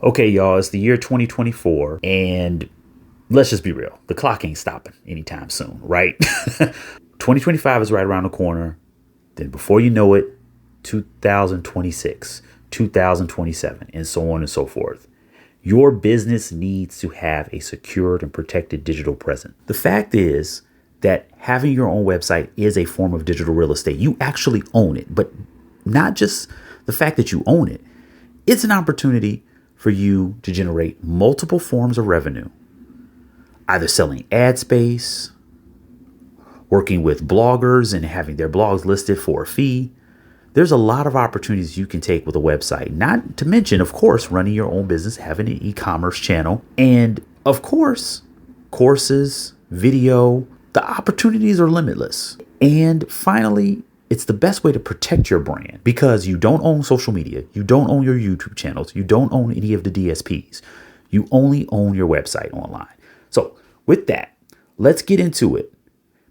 Okay, y'all, it's the year 2024, and let's just be real. The clock ain't stopping anytime soon, right? 2025 is right around the corner. Then before you know it, 2026, 2027, and so on and so forth. Your business needs to have a secured and protected digital presence. The fact is that having your own website is a form of digital real estate. You actually own it, but not just the fact that you own it. It's an opportunity for you to generate multiple forms of revenue, either selling ad space, working with bloggers and having their blogs listed for a fee. There's a lot of opportunities you can take with a website, not to mention, of course, running your own business, having an e-commerce channel, and of course, courses, video. The opportunities are limitless. And finally, it's the best way to protect your brand because you don't own social media. You don't own your YouTube channels. You don't own any of the DSPs. You only own your website online. So with that, let's get into it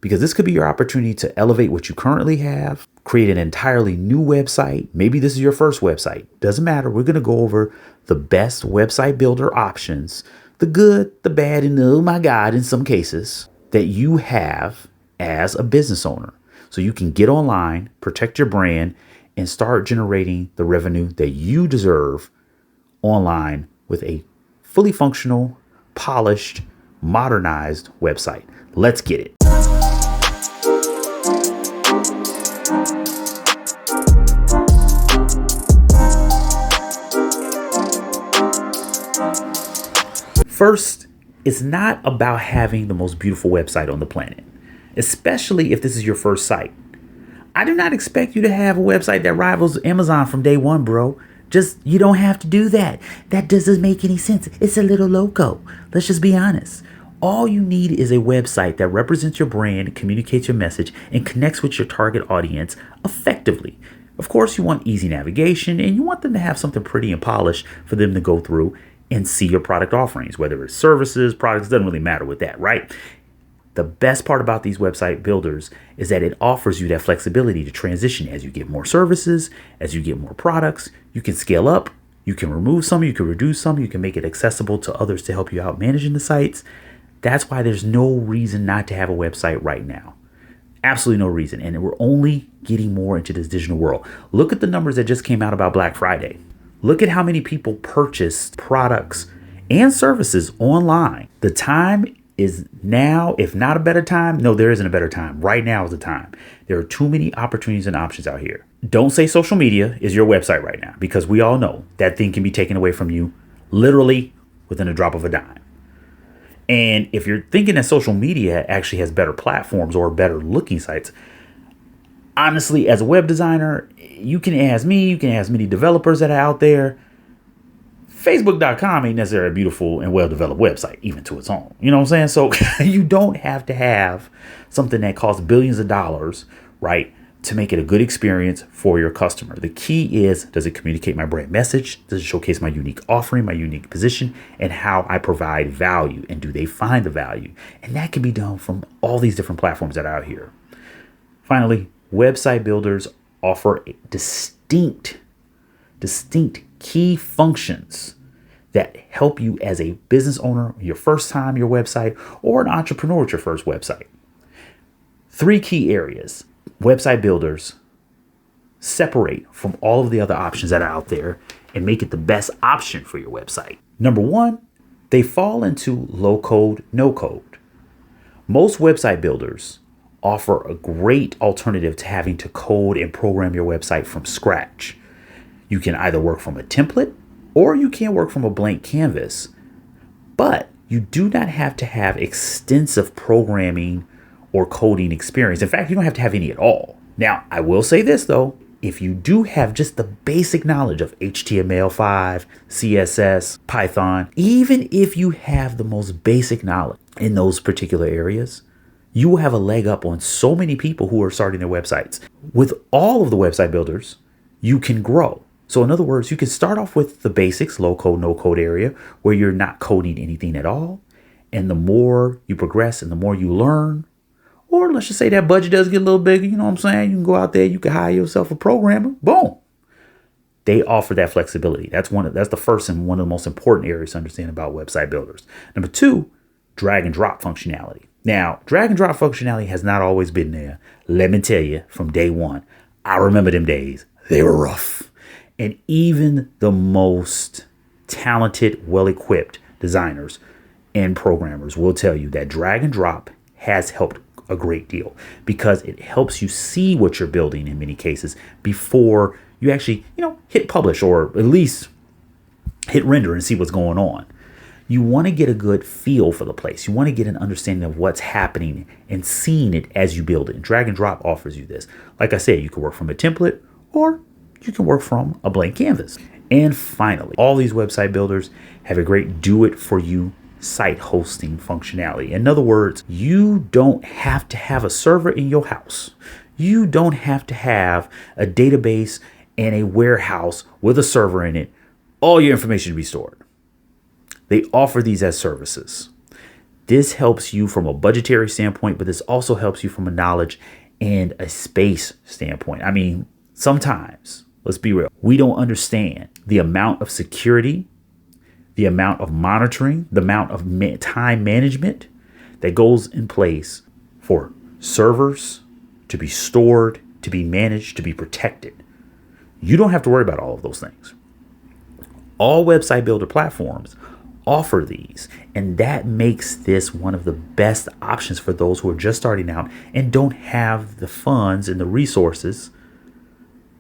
because this could be your opportunity to elevate what you currently have, create an entirely new website. Maybe this is your first website. Doesn't matter. We're going to go over the best website builder options, the good, the bad, and the, oh my God, in some cases that you have as a business owner. So you can get online, protect your brand, and start generating the revenue that you deserve online with a fully functional, polished, modernized website. Let's get it. First, it's not about having the most beautiful website on the planet, especially if this is your first site. I do not expect you to have a website that rivals Amazon from day one, bro. You don't have to do that. That doesn't make any sense. It's a little loco. Let's just be honest. All you need is a website that represents your brand, communicates your message, and connects with your target audience effectively. Of course, you want easy navigation and you want them to have something pretty and polished for them to go through and see your product offerings, whether it's services, products, doesn't really matter with that, right? The best part about these website builders is that it offers you that flexibility to transition as you get more services, as you get more products. You can scale up, you can remove some, you can reduce some, you can make it accessible to others to help you out managing the sites. That's why there's no reason not to have a website right now. Absolutely no reason. And we're only getting more into this digital world. Look at the numbers that just came out about Black Friday. Look at how many people purchased products and services online. The time is now, if not a better time. No, there isn't a better time. Right now is the time. There are too many opportunities and options out here. Don't say social media is your website right now because we all know that thing can be taken away from you literally within a drop of a dime. And if you're thinking that social media actually has better platforms or better looking sites, honestly, as a web designer, you can ask me, you can ask many developers that are out there. Facebook.com ain't necessarily a beautiful and well-developed website, even to its own. You know what I'm saying? So you don't have to have something that costs billions of dollars, right, to make it a good experience for your customer. The key is, does it communicate my brand message? Does it showcase my unique offering, my unique position, and how I provide value? And do they find the value? And that can be done from all these different platforms that are out here. Finally, website builders offer distinct key functions that help you as a business owner, your first time, your website, or an entrepreneur with your first website. 3 key areas website builders separate from all of the other options that are out there and make it the best option for your website. Number 1, they fall into low code, no code. Most website builders offer a great alternative to having to code and program your website from scratch. You can either work from a template or you can work from a blank canvas, but you do not have to have extensive programming or coding experience. In fact, you don't have to have any at all. Now, I will say this though, if you do have just the basic knowledge of HTML5, CSS, Python, even if you have the most basic knowledge in those particular areas, you will have a leg up on so many people who are starting their websites. With all of the website builders, you can grow. So in other words, you can start off with the basics, low code, no code area where you're not coding anything at all. And the more you progress and the more you learn, or let's just say that budget does get a little bigger, you know what I'm saying? You can go out there, you can hire yourself a programmer. Boom. They offer that flexibility. That's the first and one of the most important areas to understand about website builders. Number two, drag and drop functionality. Now, drag and drop functionality has not always been there. Let me tell you, from day one, I remember them days. They were rough. And even the most talented, well-equipped designers and programmers will tell you that drag and drop has helped a great deal because it helps you see what you're building in many cases before you actually, hit publish or at least hit render and see what's going on. You want to get a good feel for the place. You want to get an understanding of what's happening and seeing it as you build it. And drag and drop offers you this. Like I said, you can work from a template or you can work from a blank canvas. And finally, all these website builders have a great do-it-for-you site hosting functionality. In other words, you don't have to have a server in your house. You don't have to have a database and a warehouse with a server in it. All your information to be stored. They offer these as services. This helps you from a budgetary standpoint, but this also helps you from a knowledge and a space standpoint. I mean, sometimes, let's be real, we don't understand the amount of security, the amount of monitoring, the amount of time management that goes in place for servers to be stored, to be managed, to be protected. You don't have to worry about all of those things. All website builder platforms offer these, and that makes this one of the best options for those who are just starting out and don't have the funds and the resources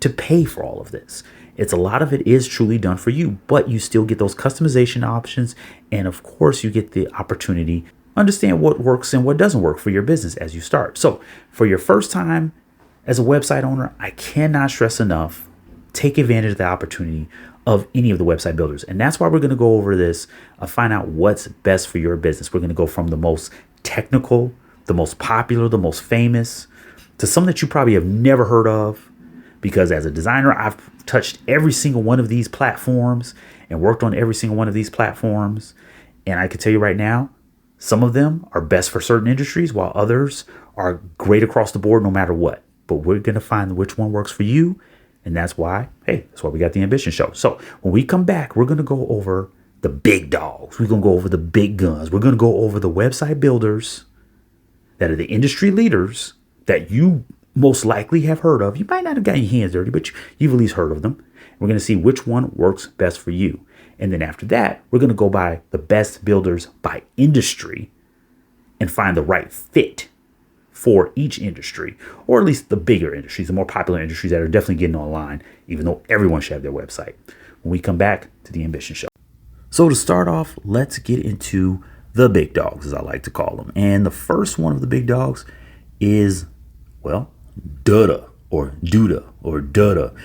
to pay for all of this. A lot of it is truly done for you, but you still get those customization options, and of course you get the opportunity to understand what works and what doesn't work for your business as you start. So for your first time as a website owner, I cannot stress enough, take advantage of the opportunity of any of the website builders. And that's why we're going to go over this, find out what's best for your business. We're going to go from the most technical, the most popular, the most famous, to some that you probably have never heard of. Because as a designer, I've touched every single one of these platforms and worked on every single one of these platforms. And I can tell you right now, some of them are best for certain industries, while others are great across the board no matter what. But we're going to find which one works for you. And that's why we got the Ambition Show. So when we come back, we're going to go over the big dogs. We're going to go over the big guns. We're going to go over the website builders that are the industry leaders that you most likely have heard of. You might not have gotten your hands dirty, but you've at least heard of them. We're going to see which one works best for you. And then after that, we're going to go by the best builders by industry and find the right fit for each industry, or at least the bigger industries, the more popular industries that are definitely getting online, even though everyone should have their website. When we come back to the Ambition Show. So to start off, let's get into the big dogs, as I like to call them. And the first one of the big dogs is, Duda or Duda.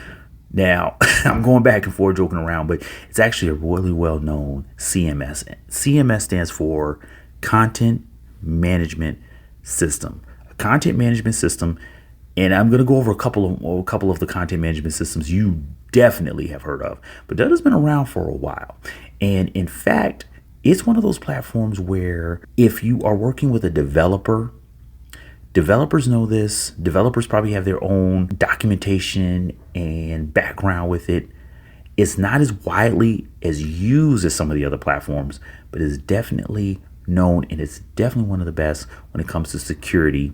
Now, I'm going back and forth joking around, but it's actually a really well-known CMS. CMS stands for Content Management System. Content management system, and I'm going to go over a couple of the content management systems you definitely have heard of. But Duda's been around for a while, and in fact, it's one of those platforms where if you are working with a developer, developers know this. Developers probably have their own documentation and background with it. It's not as widely as used as some of the other platforms, but it's definitely known, and it's definitely one of the best when it comes to security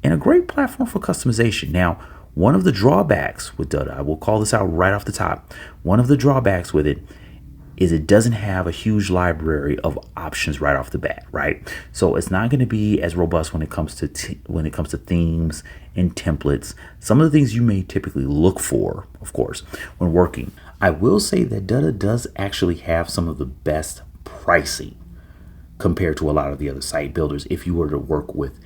and a great platform for customization. Now, one of the drawbacks with Duda, I will call this out right off the top. One of the drawbacks with it is it doesn't have a huge library of options right off the bat, right? So it's not going to be as robust when it comes to themes and templates. Some of the things you may typically look for, of course, when working. I will say that Duda does actually have some of the best pricing compared to a lot of the other site builders if you were to work with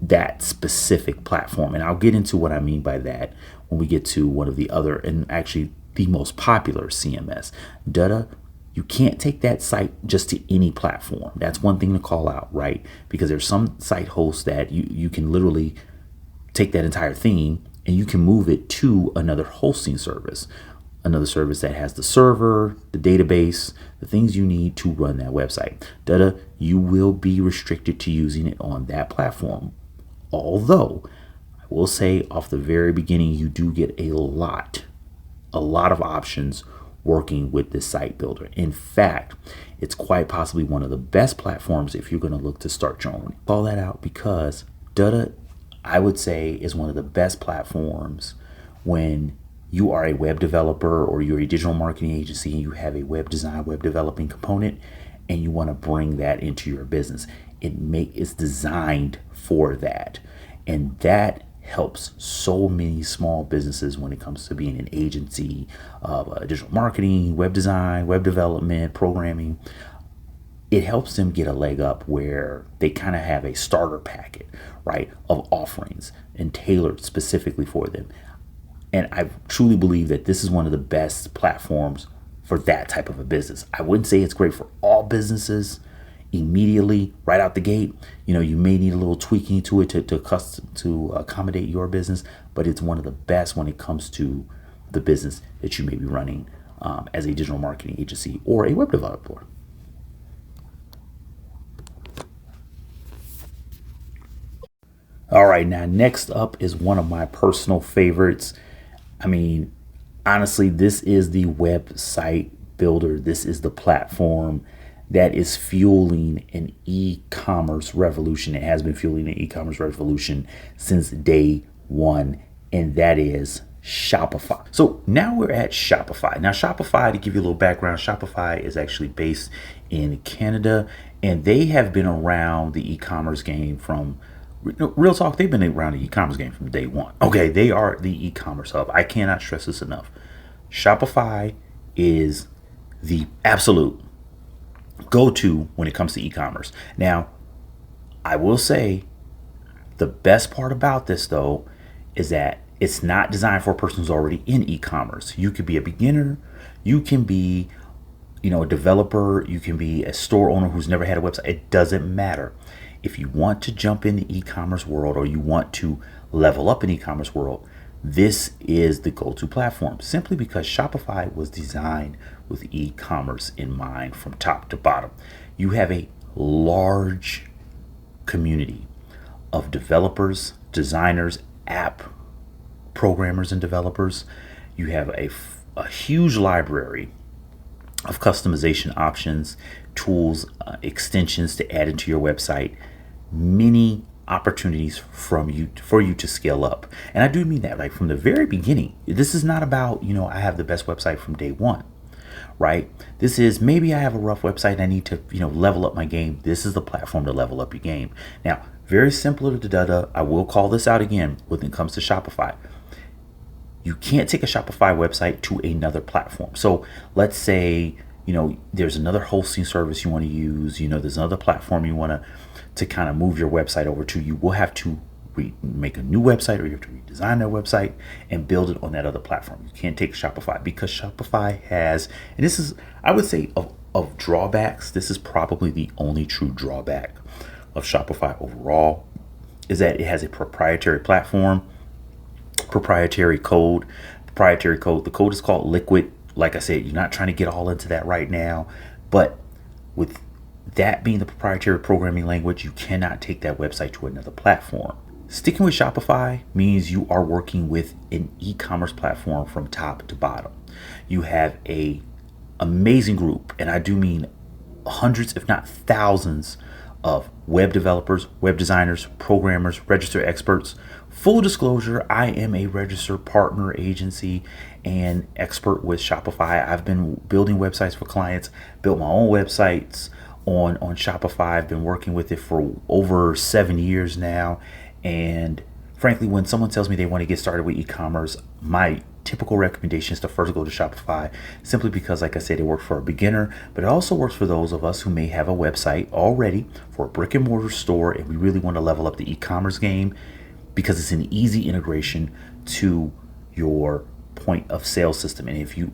that specific platform. And I'll get into what I mean by that when we get to one of the other, and actually the most popular CMS. Duda, you can't take that site just to any platform. That's one thing to call out, right? Because there's some site hosts that you can literally take that entire theme and you can move it to another hosting service. Another service that has the server, the database, the things you need to run that website. Duda, you will be restricted to using it on that platform. Although, I will say off the very beginning, you do get a lot a lot of options working with this site builder. In fact, it's quite possibly one of the best platforms if you're going to look to start your own. Call that out because Dutta, I would say, is one of the best platforms when you are a web developer or you're a digital marketing agency and you have a web design, web developing component, and you want to bring that into your business. It's designed for that. And that helps so many small businesses when it comes to being an agency of digital marketing, web design, web development, programming. It helps them get a leg up where they kind of have a starter packet, right, of offerings and tailored specifically for them. And I truly believe that this is one of the best platforms for that type of a business. I wouldn't say it's great for all businesses immediately right out the gate. You may need a little tweaking to it to accommodate your business, but it's one of the best when it comes to the business that you may be running as a digital marketing agency or a web developer. All right, now next up is one of my personal favorites. I mean, honestly, this is the website builder. This is the platform that is fueling an e-commerce revolution. It has been fueling an e-commerce revolution since day one, and that is Shopify. So now we're at Shopify. Now, Shopify, to give you a little background, Shopify is actually based in Canada, and they have been around the e-commerce game from real talk. They've been around the e-commerce game from day one. Okay, they are the e-commerce hub. I cannot stress this enough. Shopify is the absolute go-to when it comes to e-commerce. Now, I will say the best part about this, though, is that it's not designed for a person who's already in e-commerce. You could be a beginner. You can be, a developer. You can be a store owner who's never had a website. It doesn't matter. If you want to jump in the e-commerce world or you want to level up in e-commerce world, this is the go-to platform, simply because Shopify was designed with e-commerce in mind from top to bottom. You have a large community of developers, designers, app programmers and developers. You have a huge library of customization options, tools, extensions to add into your website, many opportunities for you to scale up. And I do mean that, like, from the very beginning. This is not about, I have the best website from day one, right? This is, maybe I have a rough website and I need to, level up my game. This is the platform to level up your game. Now, very similar to Dutta, I will call this out again when it comes to Shopify. You can't take a Shopify website to another platform. So let's say, there's another hosting service you want to use, there's another platform you want to kind of move your website over to. You will have to make a new website, or you have to redesign their website and build it on that other platform. You can't take Shopify because Shopify has, and this is, I would say, of drawbacks, this is probably the only true drawback of Shopify overall, is that it has a proprietary platform, proprietary code. The code is called Liquid. Like I said, you're not trying to get all into that right now, but with that being the proprietary programming language, you cannot take that website to another platform. Sticking with Shopify means you are working with an e-commerce platform from top to bottom. You have a amazing group, and I do mean hundreds, if not thousands, of web developers, web designers, programmers, registered experts. Full disclosure, I am a registered partner agency and expert with Shopify. I've been building websites for clients, built my own websites on Shopify. I've been working with it for over 7 years now. And frankly, when someone tells me they want to get started with e-commerce, my typical recommendation is to first go to Shopify, simply because, like I said, it works for a beginner, but it also works for those of us who may have a website already for a brick and mortar store, and we really want to level up the e-commerce game, because it's an easy integration to your point of sale system. And if you,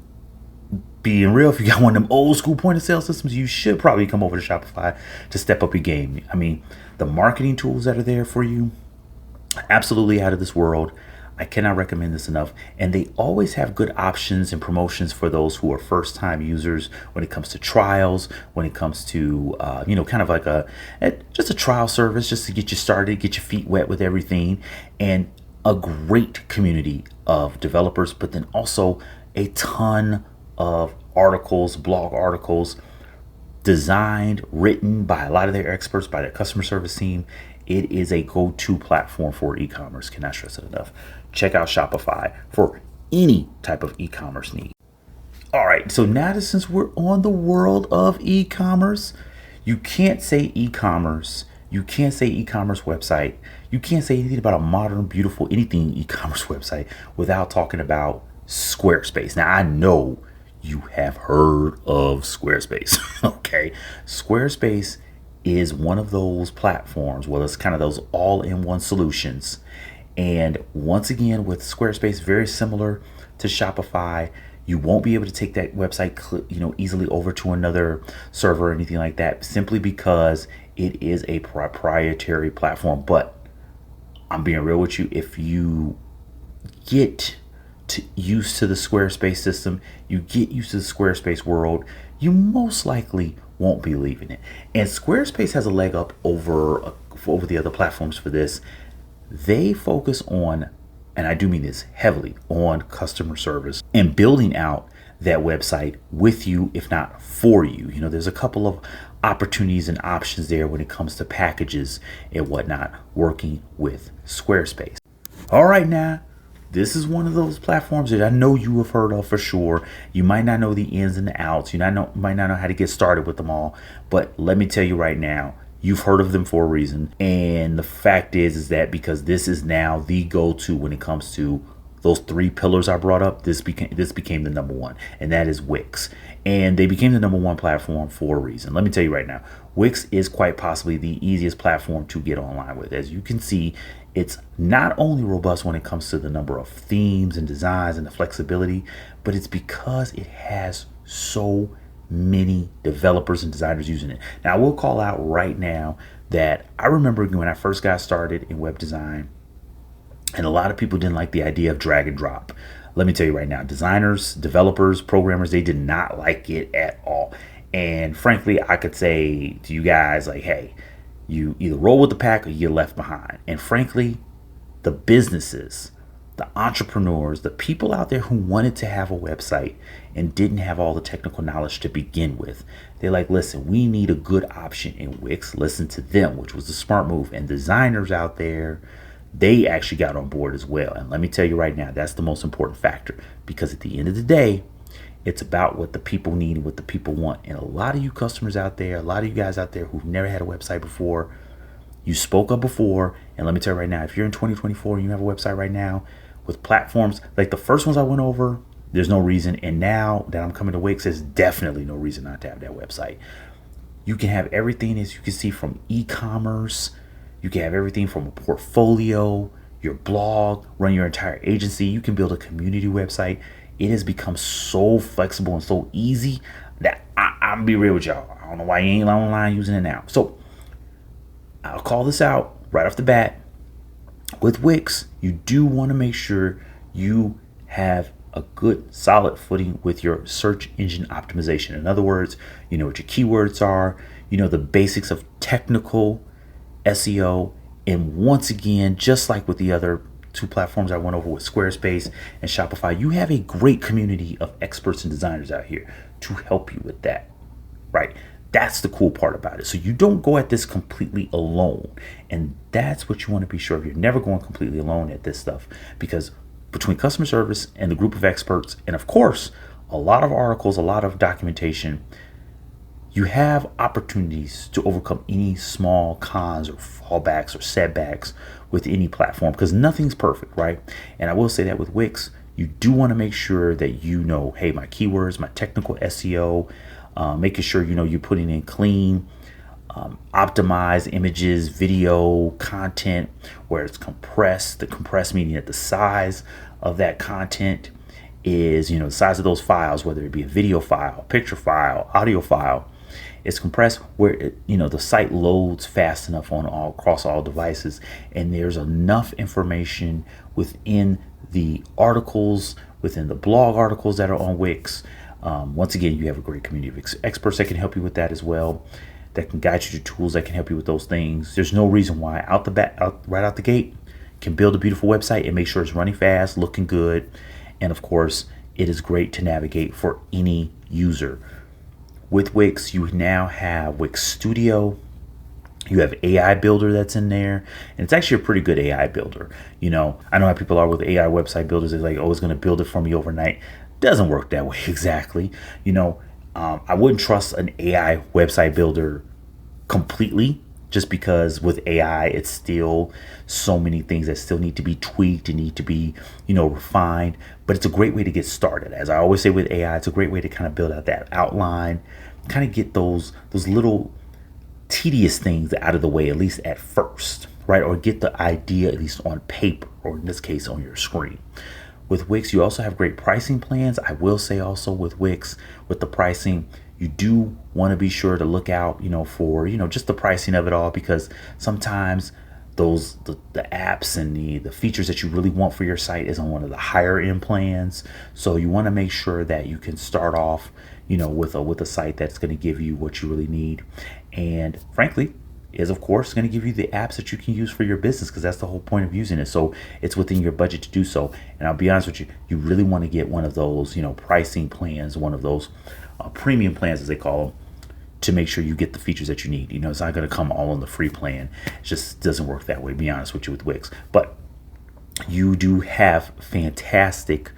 being real, if you got one of them old school point of sale systems, you should probably come over to Shopify to step up your game. I mean, the marketing tools that are there for you, absolutely out of this world. I cannot recommend this enough. And they always have good options and promotions for those who are first time users when it comes to trials, when it comes to, kind of like just a trial service, just to get you started, get your feet wet with everything, and a great community of developers, but then also a ton of articles, blog articles, designed, written by a lot of their experts, by their customer service team. It is a go-to platform for e-commerce. Cannot stress it enough. Check out Shopify for any type of e-commerce need. All right, so now that since we're on the world of e-commerce, you can't say e-commerce, you can't say e-commerce website, you can't say anything about a modern, beautiful, anything e-commerce website without talking about Squarespace. Now, I know you have heard of Squarespace, okay? Squarespace is one of those platforms, well, it's kind of those all-in-one solutions. And once again, with Squarespace, very similar to Shopify, you won't be able to take that website, easily over to another server or anything like that, simply because it is a proprietary platform. But I'm being real with you. If you get used to the Squarespace system, you get used to the Squarespace world, you most likely won't be leaving it. And Squarespace has a leg up over the other platforms for this. They focus on, and I do mean this heavily, on customer service and building out that website with you, if not for you. There's a couple of opportunities and options there when it comes to packages and whatnot working with Squarespace. All right, now, this is one of those platforms that I know you have heard of for sure. You might not know the ins and the outs. You might not know how to get started with them all. But let me tell you right now, you've heard of them for a reason. And the fact is that because this is now the go-to when it comes to those three pillars I brought up, this became the number one, and that is Wix. And they became the number one platform for a reason. Let me tell you right now, Wix is quite possibly the easiest platform to get online with. As you can see, it's not only robust when it comes to the number of themes and designs and the flexibility, but it's because it has so many developers and designers using it. Now, I will call out right now that I remember when I first got started in web design, and a lot of people didn't like the idea of drag and drop. Let me tell you right now, designers, developers, programmers, they did not like it at all. And frankly, I could say to you guys, like, hey, you either roll with the pack or you're left behind. And frankly, the businesses, the entrepreneurs, the people out there who wanted to have a website and didn't have all the technical knowledge to begin with, they're like, listen, we need a good option in Wix. Listen to them, which was the smart move. And designers out there, they actually got on board as well. And let me tell you right now, that's the most important factor, because at the end of the day, it's about what the people need and what the people want. And a lot of you customers out there, a lot of you guys out there who've never had a website before, you spoke up before. And let me tell you right now, if you're in 2024 and you have a website right now with platforms like the first ones I went over, there's no reason. And now that I'm coming to Wix, there's definitely no reason not to have that website. You can have everything, as you can see, from e-commerce. You can have everything from a portfolio, your blog, run your entire agency. You can build a community website. It has become so flexible and so easy that I'm be real with y'all. I don't know why you ain't online using it now. So I'll call this out right off the bat. With Wix, you do want to make sure you have a good solid footing with your search engine optimization. In other words, you know what your keywords are, you know the basics of technical SEO. And once again, just like with the other two platforms I went over with Squarespace and Shopify, you have a great community of experts and designers out here to help you with that, right? That's the cool part about it. So you don't go at this completely alone. And that's what you want to be sure of. You're never going completely alone at this stuff, because between customer service and the group of experts, and of course, a lot of articles, a lot of documentation, you have opportunities to overcome any small cons or fallbacks or setbacks with any platform, because nothing's perfect, right? And I will say that with Wix, you do want to make sure that you know, hey, my keywords, my technical SEO, making sure you know you're putting in clean, optimized images, video, content, where it's compressed. The compressed meaning that the size of that content is, you know, the size of those files, whether it be a video file, picture file, audio file. It's compressed where it, you know, the site loads fast enough on across all devices, and there's enough information within the articles, within the blog articles that are on Wix. Once again, you have a great community of experts that can help you with that as well, that can guide you to tools that can help you with those things. There's no reason why right out the gate, can build a beautiful website and make sure it's running fast, looking good, and of course it is great to navigate for any user. With Wix, you now have Wix Studio. You have AI Builder that's in there, and it's actually a pretty good AI builder. I know how people are with AI website builders. They're like, oh, it's going to build it for me overnight. Doesn't work that way exactly. I wouldn't trust an AI website builder completely, just because with AI, it's still so many things that still need to be tweaked and need to be, refined. But it's a great way to get started. As I always say with AI, it's a great way to kind of build out that outline, kind of get those little tedious things out of the way, at least at first, right? Or get the idea at least on paper, or in this case on your screen. With Wix, you also have great pricing plans. I will say also with Wix, with the pricing, you do want to be sure to look out, for, just the pricing of it all, because sometimes the apps and the features that you really want for your site is on one of the higher end plans. So you want to make sure that you can start off, with a site that's going to give you what you really need. And frankly, is of course going to give you the apps that you can use for your business, because that's the whole point of using it. So it's within your budget to do so. And I'll be honest with you, you really want to get one of those, pricing plans, one of those premium plans as they call them, to make sure you get the features that you need. It's not going to come all on the free plan. It just doesn't work that way, to be honest with you, with Wix. But you do have fantastic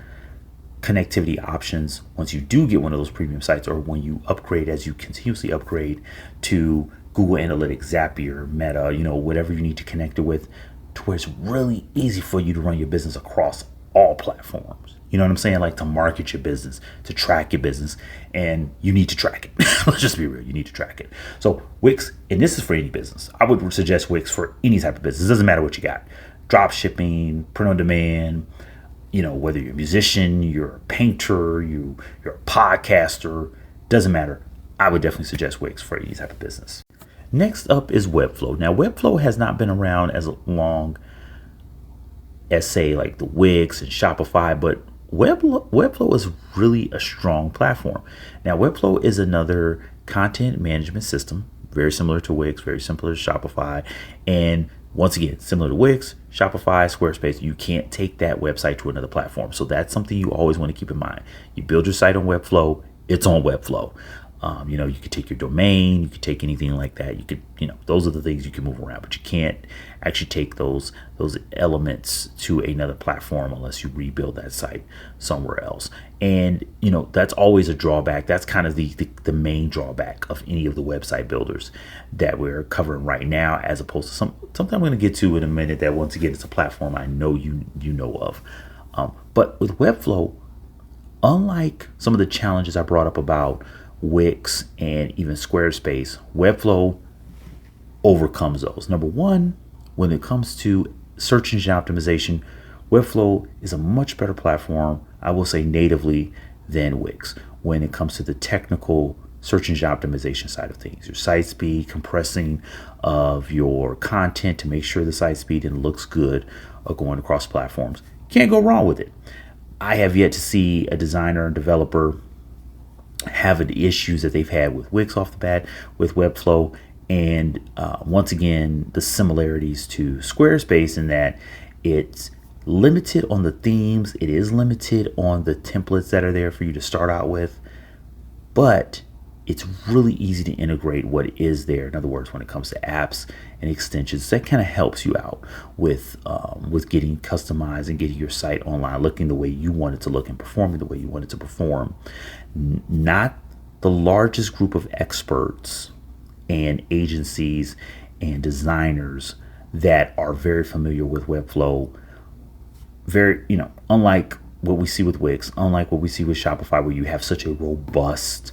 connectivity options once you do get one of those premium sites, or when you upgrade, as you continuously upgrade to Google Analytics, Zapier, Meta, whatever you need to connect it with, to where it's really easy for you to run your business across all platforms. You know what I'm saying? Like to market your business, to track your business, and you need to track it. Let's just be real. You need to track it. So Wix, and this is for any business. I would suggest Wix for any type of business. It doesn't matter what you got. Drop shipping, print on demand, whether you're a musician, you're a painter, you're a podcaster, doesn't matter. I would definitely suggest Wix for any type of business. Next up is Webflow. Now, Webflow has not been around as long as, say, like the Wix and Shopify, but Webflow is really a strong platform. Now, Webflow is another content management system, very similar to Wix, very similar to Shopify. And once again, similar to Wix, Shopify, Squarespace, you can't take that website to another platform. So that's something you always want to keep in mind. You build your site on Webflow, it's on Webflow. You could take your domain, you could take anything like that. You could, those are the things you can move around, but you can't actually take those elements to another platform unless you rebuild that site somewhere else. And, that's always a drawback. That's kind of the main drawback of any of the website builders that we're covering right now, as opposed to something I'm going to get to in a minute that, once again, it's a platform I know you know of. But with Webflow, unlike some of the challenges I brought up about Wix and even Squarespace, Webflow overcomes those. Number one, when it comes to search engine optimization, Webflow is a much better platform, I will say, natively than Wix when it comes to the technical search engine optimization side of things. Your site speed, compressing of your content to make sure the site speed and looks good going across platforms. Can't go wrong with it. I have yet to see a designer and developer have the issues that they've had with Wix off the bat, with Webflow. And once again, the similarities to Squarespace in that it's limited on the themes, it is limited on the templates that are there for you to start out with, but it's really easy to integrate what is there. In other words, when it comes to apps and extensions, that kind of helps you out with getting customized and getting your site online looking the way you want it to look and performing the way you want it to perform. Not the largest group of experts and agencies and designers that are very familiar with Webflow. Very, unlike what we see with Wix, unlike what we see with Shopify, where you have such a robust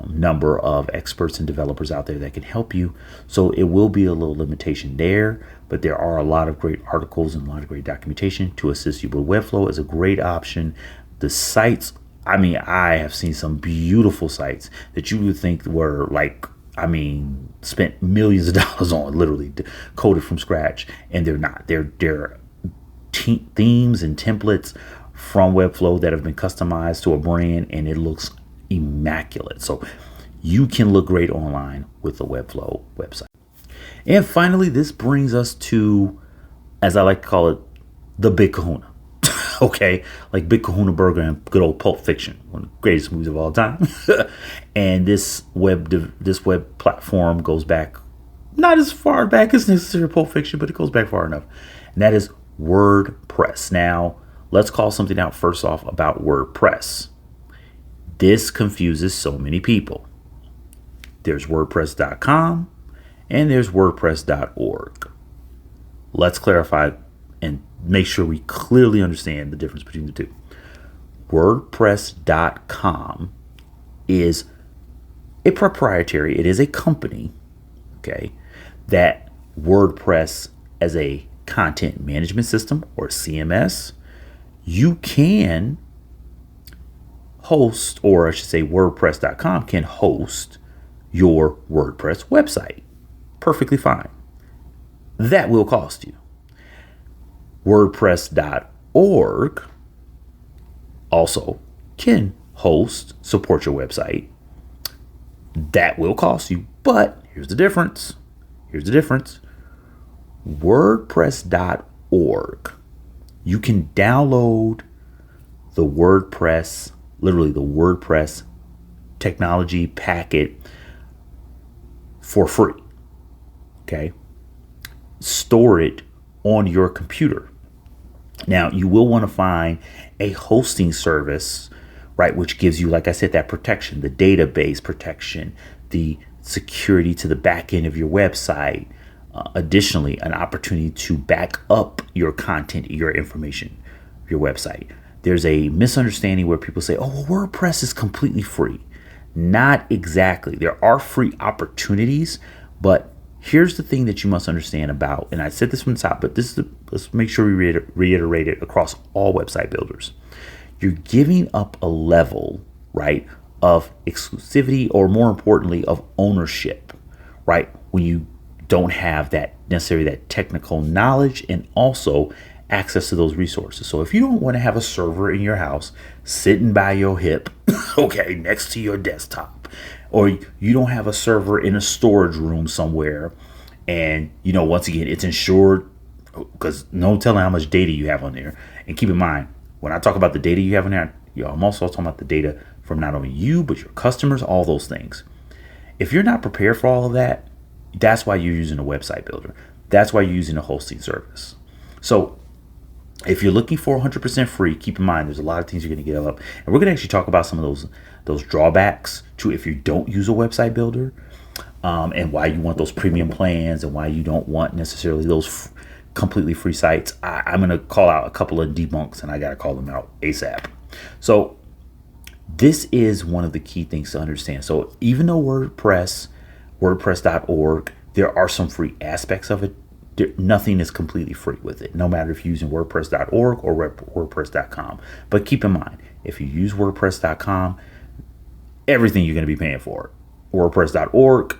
number of experts and developers out there that can help you. So it will be a little limitation there, but there are a lot of great articles and a lot of great documentation to assist you. But Webflow is a great option. The sites, I have seen some beautiful sites that you would think were spent millions of dollars on, literally coded from scratch, and they're not. They're themes and templates from Webflow that have been customized to a brand, and it looks immaculate. So you can look great online with a Webflow website. And finally, this brings us to, as I like to call it, the big kahuna. Okay, like Big Kahuna Burger and good old Pulp Fiction, one of the greatest movies of all time. And this web platform goes back not as far back as necessary Pulp Fiction, but it goes back far enough. And that is WordPress. Now, let's call something out first off about WordPress. This confuses so many people. There's WordPress.com and there's WordPress.org. Let's clarify and make sure we clearly understand the difference between the two. WordPress.com is a proprietary, it is a company, okay, that WordPress as a content management system or CMS, you can host, or I should say WordPress.com can host your WordPress website. Perfectly fine. That will cost you. WordPress.org also can support your website. That will cost you, but here's the difference. WordPress.org. You can download the WordPress, literally the WordPress technology packet for free. Okay. Store it on your computer. Now, you will want to find a hosting service, right, which gives you, like I said, that protection, the database protection, the security to the back end of your website. Additionally, an opportunity to back up your content, your information, your website. There's a misunderstanding where people say, oh, well, WordPress is completely free. Not exactly. There are free opportunities, but here's the thing that you must understand about, and I said this from the top, but let's make sure we reiterate it across all website builders. You're giving up a level, right, of exclusivity, or more importantly, of ownership, right? When you don't have that technical knowledge and also access to those resources. So if you don't want to have a server in your house sitting by your hip, okay, next to your desktop, or you don't have a server in a storage room somewhere, and once again, it's insured, because no telling how much data you have on there. And keep in mind, when I talk about the data you have on there, I'm also talking about the data from not only you, but your customers, all those things. If you're not prepared for all of that, that's why you're using a website builder. That's why you're using a hosting service. So if you're looking for 100% free, keep in mind there's a lot of things you're going to get up. And we're going to actually talk about some of those drawbacks to if you don't use a website builder, and why you want those premium plans and why you don't want necessarily those completely free sites. I'm going to call out a couple of debunks, and I got to call them out ASAP. So this is one of the key things to understand. So even though WordPress.org, there are some free aspects of it. Nothing is completely free with it, no matter if you're using WordPress.org or WordPress.com. But keep in mind, if you use WordPress.com, everything you're going to be paying for. WordPress.org,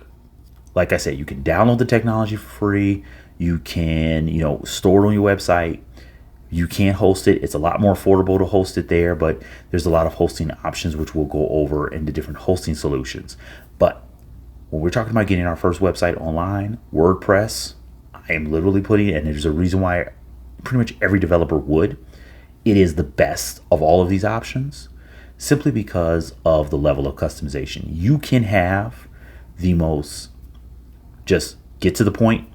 like I said, you can download the technology for free. You can, store it on your website. You can host it. It's a lot more affordable to host it there, but there's a lot of hosting options, which we'll go over in the different hosting solutions. But when we're talking about getting our first website online, WordPress, I am literally putting it, and there's a reason why pretty much every developer would. It is the best of all of these options, simply because of the level of customization. You can have the most, just get to the point,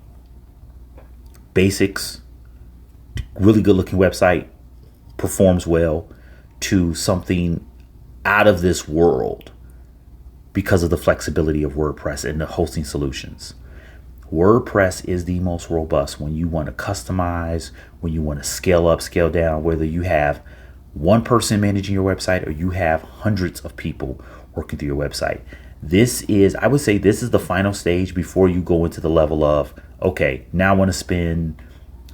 basics, really good looking website, performs well, to something out of this world because of the flexibility of WordPress and the hosting solutions. WordPress is the most robust when you want to customize, when you want to scale up, scale down, whether you have one person managing your website or you have hundreds of people working through your website. I would say this is the final stage before you go into the level of, okay, now I want to spend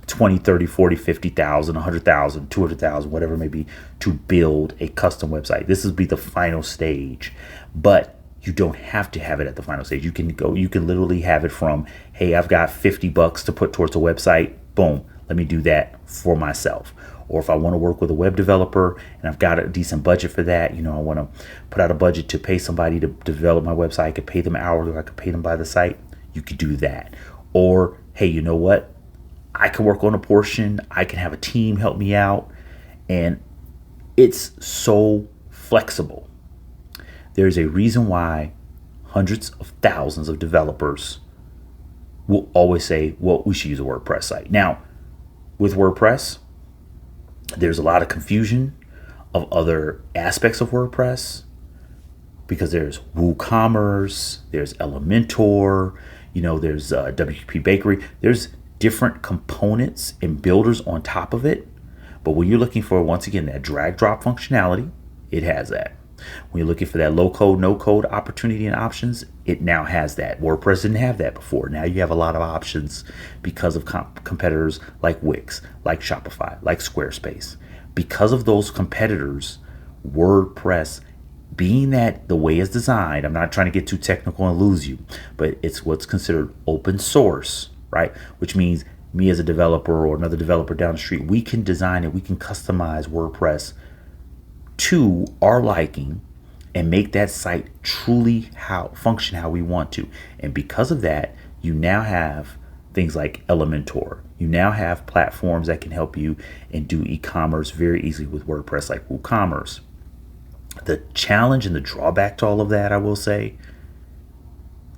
20, 30, 40, 50,000, 100,000, 200,000, whatever it may be, to build a custom website. This will be the final stage, but you don't have to have it at the final stage. You can literally have it from, hey, I've got $50 to put towards a website. Boom, let me do that for myself. Or if I want to work with a web developer and I've got a decent budget for that, I want to put out a budget to pay somebody to develop my website. I could pay them hourly, or I could pay them by the site. You could do that. Or, hey, you know what? I can work on a portion. I can have a team help me out, And it's so flexible. There's a reason why hundreds of thousands of developers will always say, well, we should use a WordPress site. Now, with WordPress, there's a lot of confusion of other aspects of WordPress because there's WooCommerce, there's Elementor, there's WP Bakery. There's different components and builders on top of it. But when you're looking for, once again, that drag drop functionality, it has that. When you're looking for that low code, no code opportunity and options, it now has that. WordPress didn't have that before. Now you have a lot of options because of competitors like Wix, like Shopify, like Squarespace. Because of those competitors, WordPress, being that the way it's designed, I'm not trying to get too technical and lose you, but it's what's considered open source, right? Which means me as a developer or another developer down the street, we can design it, we can customize WordPress to our liking and make that site truly function how we want to. And because of that, you now have things like Elementor. You now have platforms that can help you and do e-commerce very easily with WordPress, like WooCommerce. The challenge and the drawback to all of that, I will say,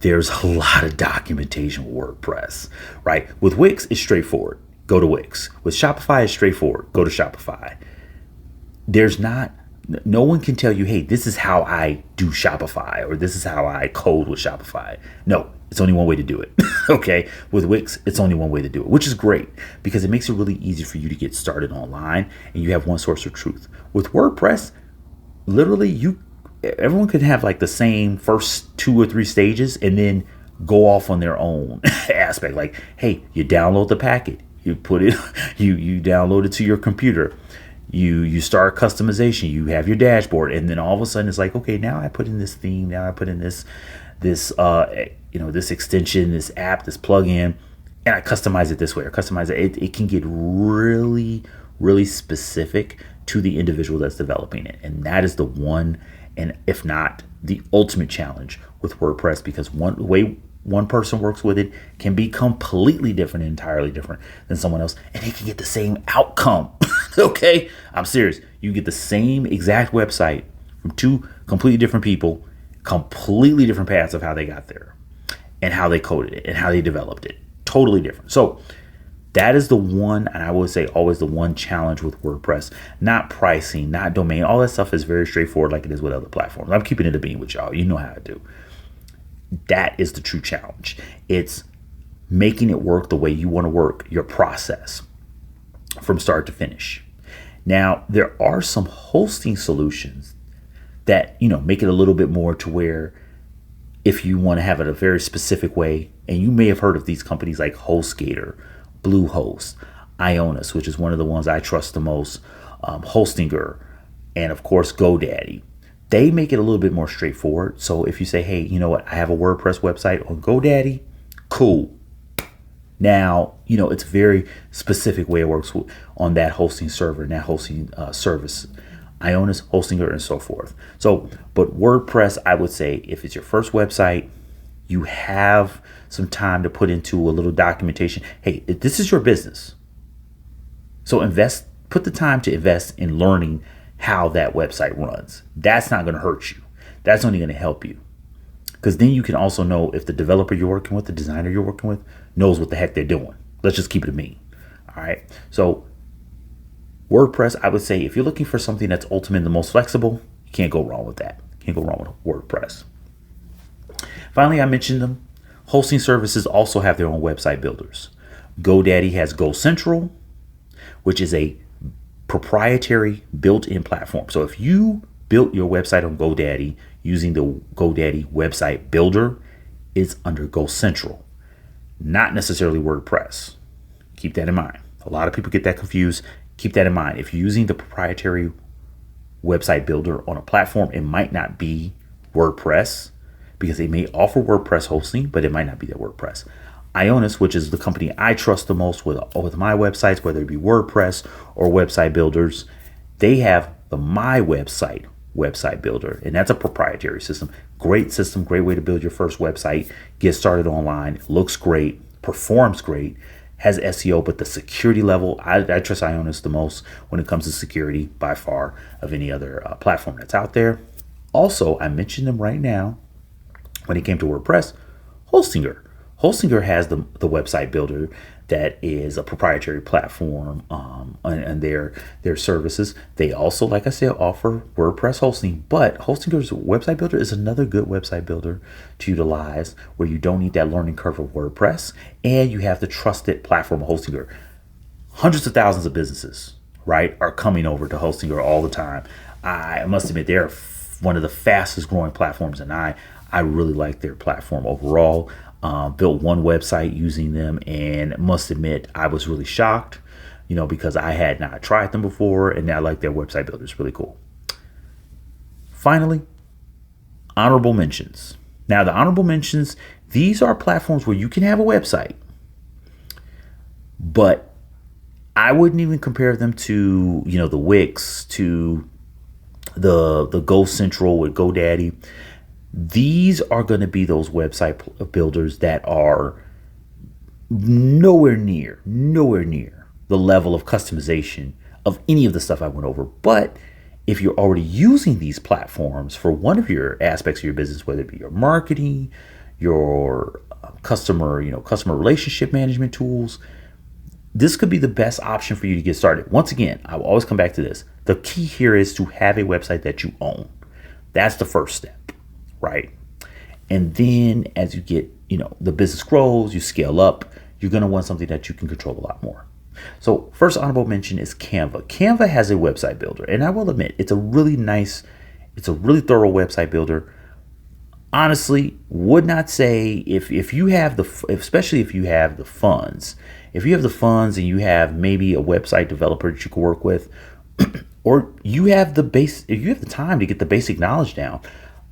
there's a lot of documentation with WordPress, right? With Wix, it's straightforward. Go to Wix. With Shopify, it's straightforward. Go to Shopify. No one can tell you, hey, this is how I do Shopify or this is how I code with Shopify. No, it's only one way to do it. Okay. With Wix, it's only one way to do it, which is great because it makes it really easy for you to get started online and you have one source of truth. With WordPress, literally everyone could have like the same first 2 or 3 stages and then go off on their own aspect. Like, hey, you download the packet, you put it, you download it to your computer. You start customization, you have your dashboard, and then all of a sudden it's like, okay, now I put in this theme, now I put in this extension, this app, this plugin, and I customize it this way or customize it. It can get really, really specific to the individual that's developing it. And that is the one, and if not the ultimate challenge with WordPress, because one person works with it can be completely different, entirely different than someone else, and they can get the same outcome. Okay, I'm serious. You get the same exact website from 2 completely different people, completely different paths of how they got there and how they coded it and how they developed it. Totally different. So that is the one, and I would say always the one challenge with WordPress. Not pricing, not domain. All that stuff is very straightforward like it is with other platforms. I'm keeping it a bean with y'all. You know how I do. That is the true challenge. It's making it work the way you want to work, your process from start to finish. Now, there are some hosting solutions that, make it a little bit more to where if you want to have it a very specific way, and you may have heard of these companies like HostGator, Bluehost, Ionis, which is one of the ones I trust the most, Hostinger, and of course GoDaddy. They make it a little bit more straightforward. So if you say, hey, you know what, I have a WordPress website on GoDaddy, cool. Now, it's a very specific way it works on that hosting server and that hosting service, Ionis, Hostinger, and so forth. So, but WordPress, I would say if it's your first website, you have some time to put into a little documentation. Hey, this is your business. So put the time to invest in learning how that website runs. That's not going to hurt you. That's only going to help you. Because then you can also know if the developer you're working with, the designer you're working with, knows what the heck they're doing. Let's just keep it a mean. All right. So WordPress, I would say if you're looking for something that's ultimately the most flexible, you can't go wrong with that. Can't go wrong with WordPress. Finally, I mentioned them. Hosting services also have their own website builders. GoDaddy has GoCentral, which is a proprietary built-in platform. So if you built your website on GoDaddy using the GoDaddy website builder, it's under GoCentral, not necessarily WordPress. Keep that in mind. A lot of people get that confused. Keep that in mind. If you're using the proprietary website builder on a platform, it might not be WordPress because they may offer WordPress hosting, but it might not be their WordPress. Ionis, which is the company I trust the most with my websites, whether it be WordPress or website builders, they have the My website builder, and that's a proprietary system. Great way to build your first website, get started online, looks great, performs great, has SEO, but the security level, I trust Ionis the most when it comes to security by far of any other platform that's out there. Also, I mentioned them right now when it came to WordPress, Hostinger. Hostinger has the website builder that is a proprietary platform and their services. They also, like I said, offer WordPress hosting, but Hostinger's website builder is another good website builder to utilize where you don't need that learning curve of WordPress and you have the trusted platform of Hostinger. Hundreds of thousands of businesses, right, are coming over to Hostinger all the time. I must admit, they're one of the fastest growing platforms, and I really like their platform overall. Built one website using them, and must admit I was really shocked, because I had not tried them before, and I like their website builder. It's really cool. Finally, honorable mentions. Now, the honorable mentions, these are platforms where you can have a website, but I wouldn't even compare them to, the Wix, to the Go Central with GoDaddy. These are going to be those website builders that are nowhere near the level of customization of any of the stuff I went over. But if you're already using these platforms for one of your aspects of your business, whether it be your marketing, your customer relationship management tools, this could be the best option for you to get started. Once again, I will always come back to this. The key here is to have a website that you own. That's the first step. Right. And then as you get, the business grows, you scale up, you're going to want something that you can control a lot more. So first honorable mention is Canva. Canva has a website builder, and I will admit it's a really thorough website builder. Honestly, would not say if you have especially if you have the funds, and you have maybe a website developer that you can work with, or if you have the time to get the basic knowledge down,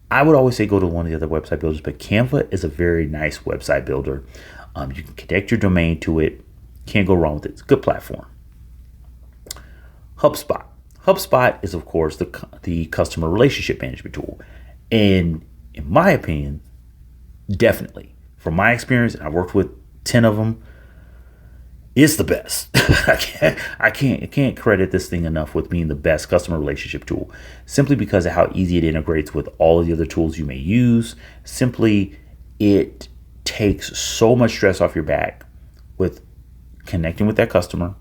I would always say go to one of the other website builders, but Canva is a very nice website builder. You can connect your domain to it. Can't go wrong with it. It's a good platform. HubSpot. HubSpot is, of course, the customer relationship management tool. And in my opinion, definitely, from my experience, and I've worked with 10 of them, it's the best. I can't credit this thing enough with being the best customer relationship tool, simply because of how easy it integrates with all of the other tools you may use. Simply, it takes so much stress off your back with connecting with that customer,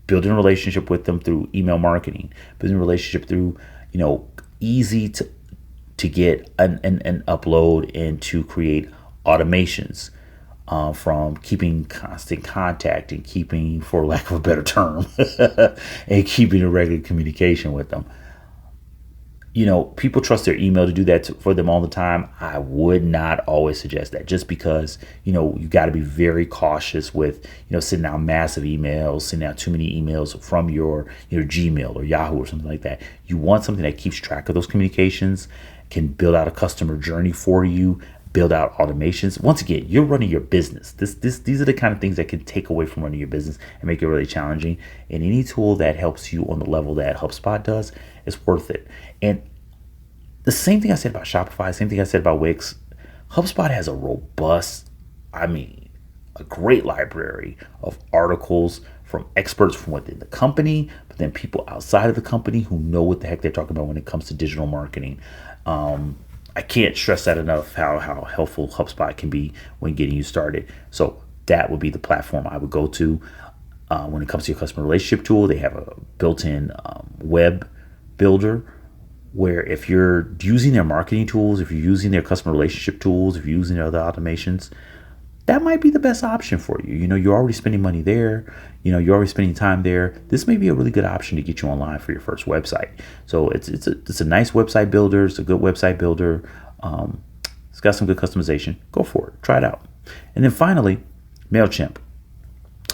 building a relationship with them through email marketing, building a relationship through, easy to get an upload and to create automations. From keeping constant contact and keeping, for lack of a better term, and keeping a regular communication with them. People trust their email to do that for them all the time. I would not always suggest that, just because, you got to be very cautious with, sending out massive emails, sending out too many emails from your Gmail or Yahoo or something like that. You want something that keeps track of those communications, can build out a customer journey for you, build out automations. Once again, you're running your business. These are the kind of things that can take away from running your business and make it really challenging. And any tool that helps you on the level that HubSpot does is worth it. And the same thing I said about Shopify, same thing I said about Wix. HubSpot has a robust, a great library of articles from experts from within the company, but then people outside of the company who know what the heck they're talking about when it comes to digital marketing. I can't stress that enough, how helpful HubSpot can be when getting you started. So that would be the platform I would go to. When it comes to your customer relationship tool, they have a built-in web builder where if you're using their marketing tools, if you're using their customer relationship tools, if you're using their other automations, that might be the best option for you. You're already spending money there. You're already spending time there. This may be a really good option to get you online for your first website. So it's a nice website builder. It's a good website builder. It's got some good customization. Go for it. Try it out. And then finally, MailChimp.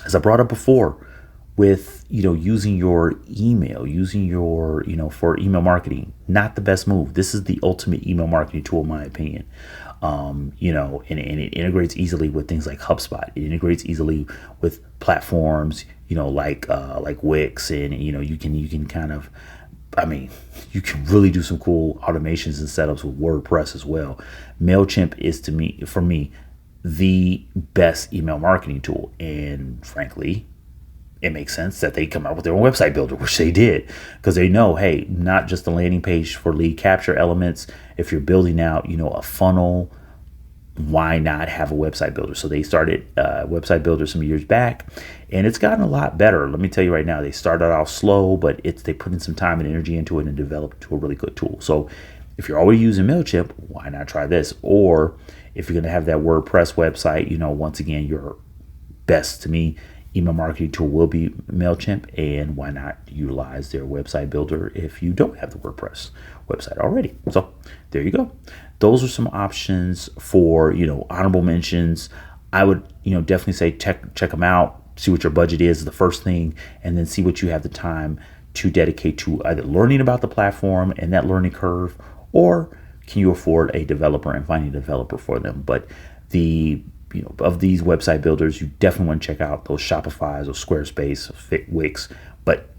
As I brought up before, with using your email, for email marketing, not the best move. This is the ultimate email marketing tool, in my opinion. And it integrates easily with things like HubSpot. It integrates easily with platforms, like Wix, and you can kind of, you can really do some cool automations and setups with WordPress as well. MailChimp is, for me, the best email marketing tool. And frankly, it makes sense that they come out with their own website builder, which they did, because they know, hey, not just the landing page for lead capture elements. If you're building out, a funnel, why not have a website builder? So they started website builder some years back, and it's gotten a lot better. Let me tell you right now, they started off slow, but they put in some time and energy into it and developed to a really good tool. So if you're already using MailChimp, why not try this? Or if you're going to have that WordPress website, once again, your best, to me, email marketing tool will be MailChimp, and why not utilize their website builder if you don't have the WordPress website already? So there you go. Those are some options for, honorable mentions. I would, definitely say check them out, see what your budget is the first thing, and then see what you have the time to dedicate to either learning about the platform and that learning curve, or can you afford a developer and finding a developer for them. But of these website builders, you definitely want to check out those Shopify's or Squarespace or Wix, but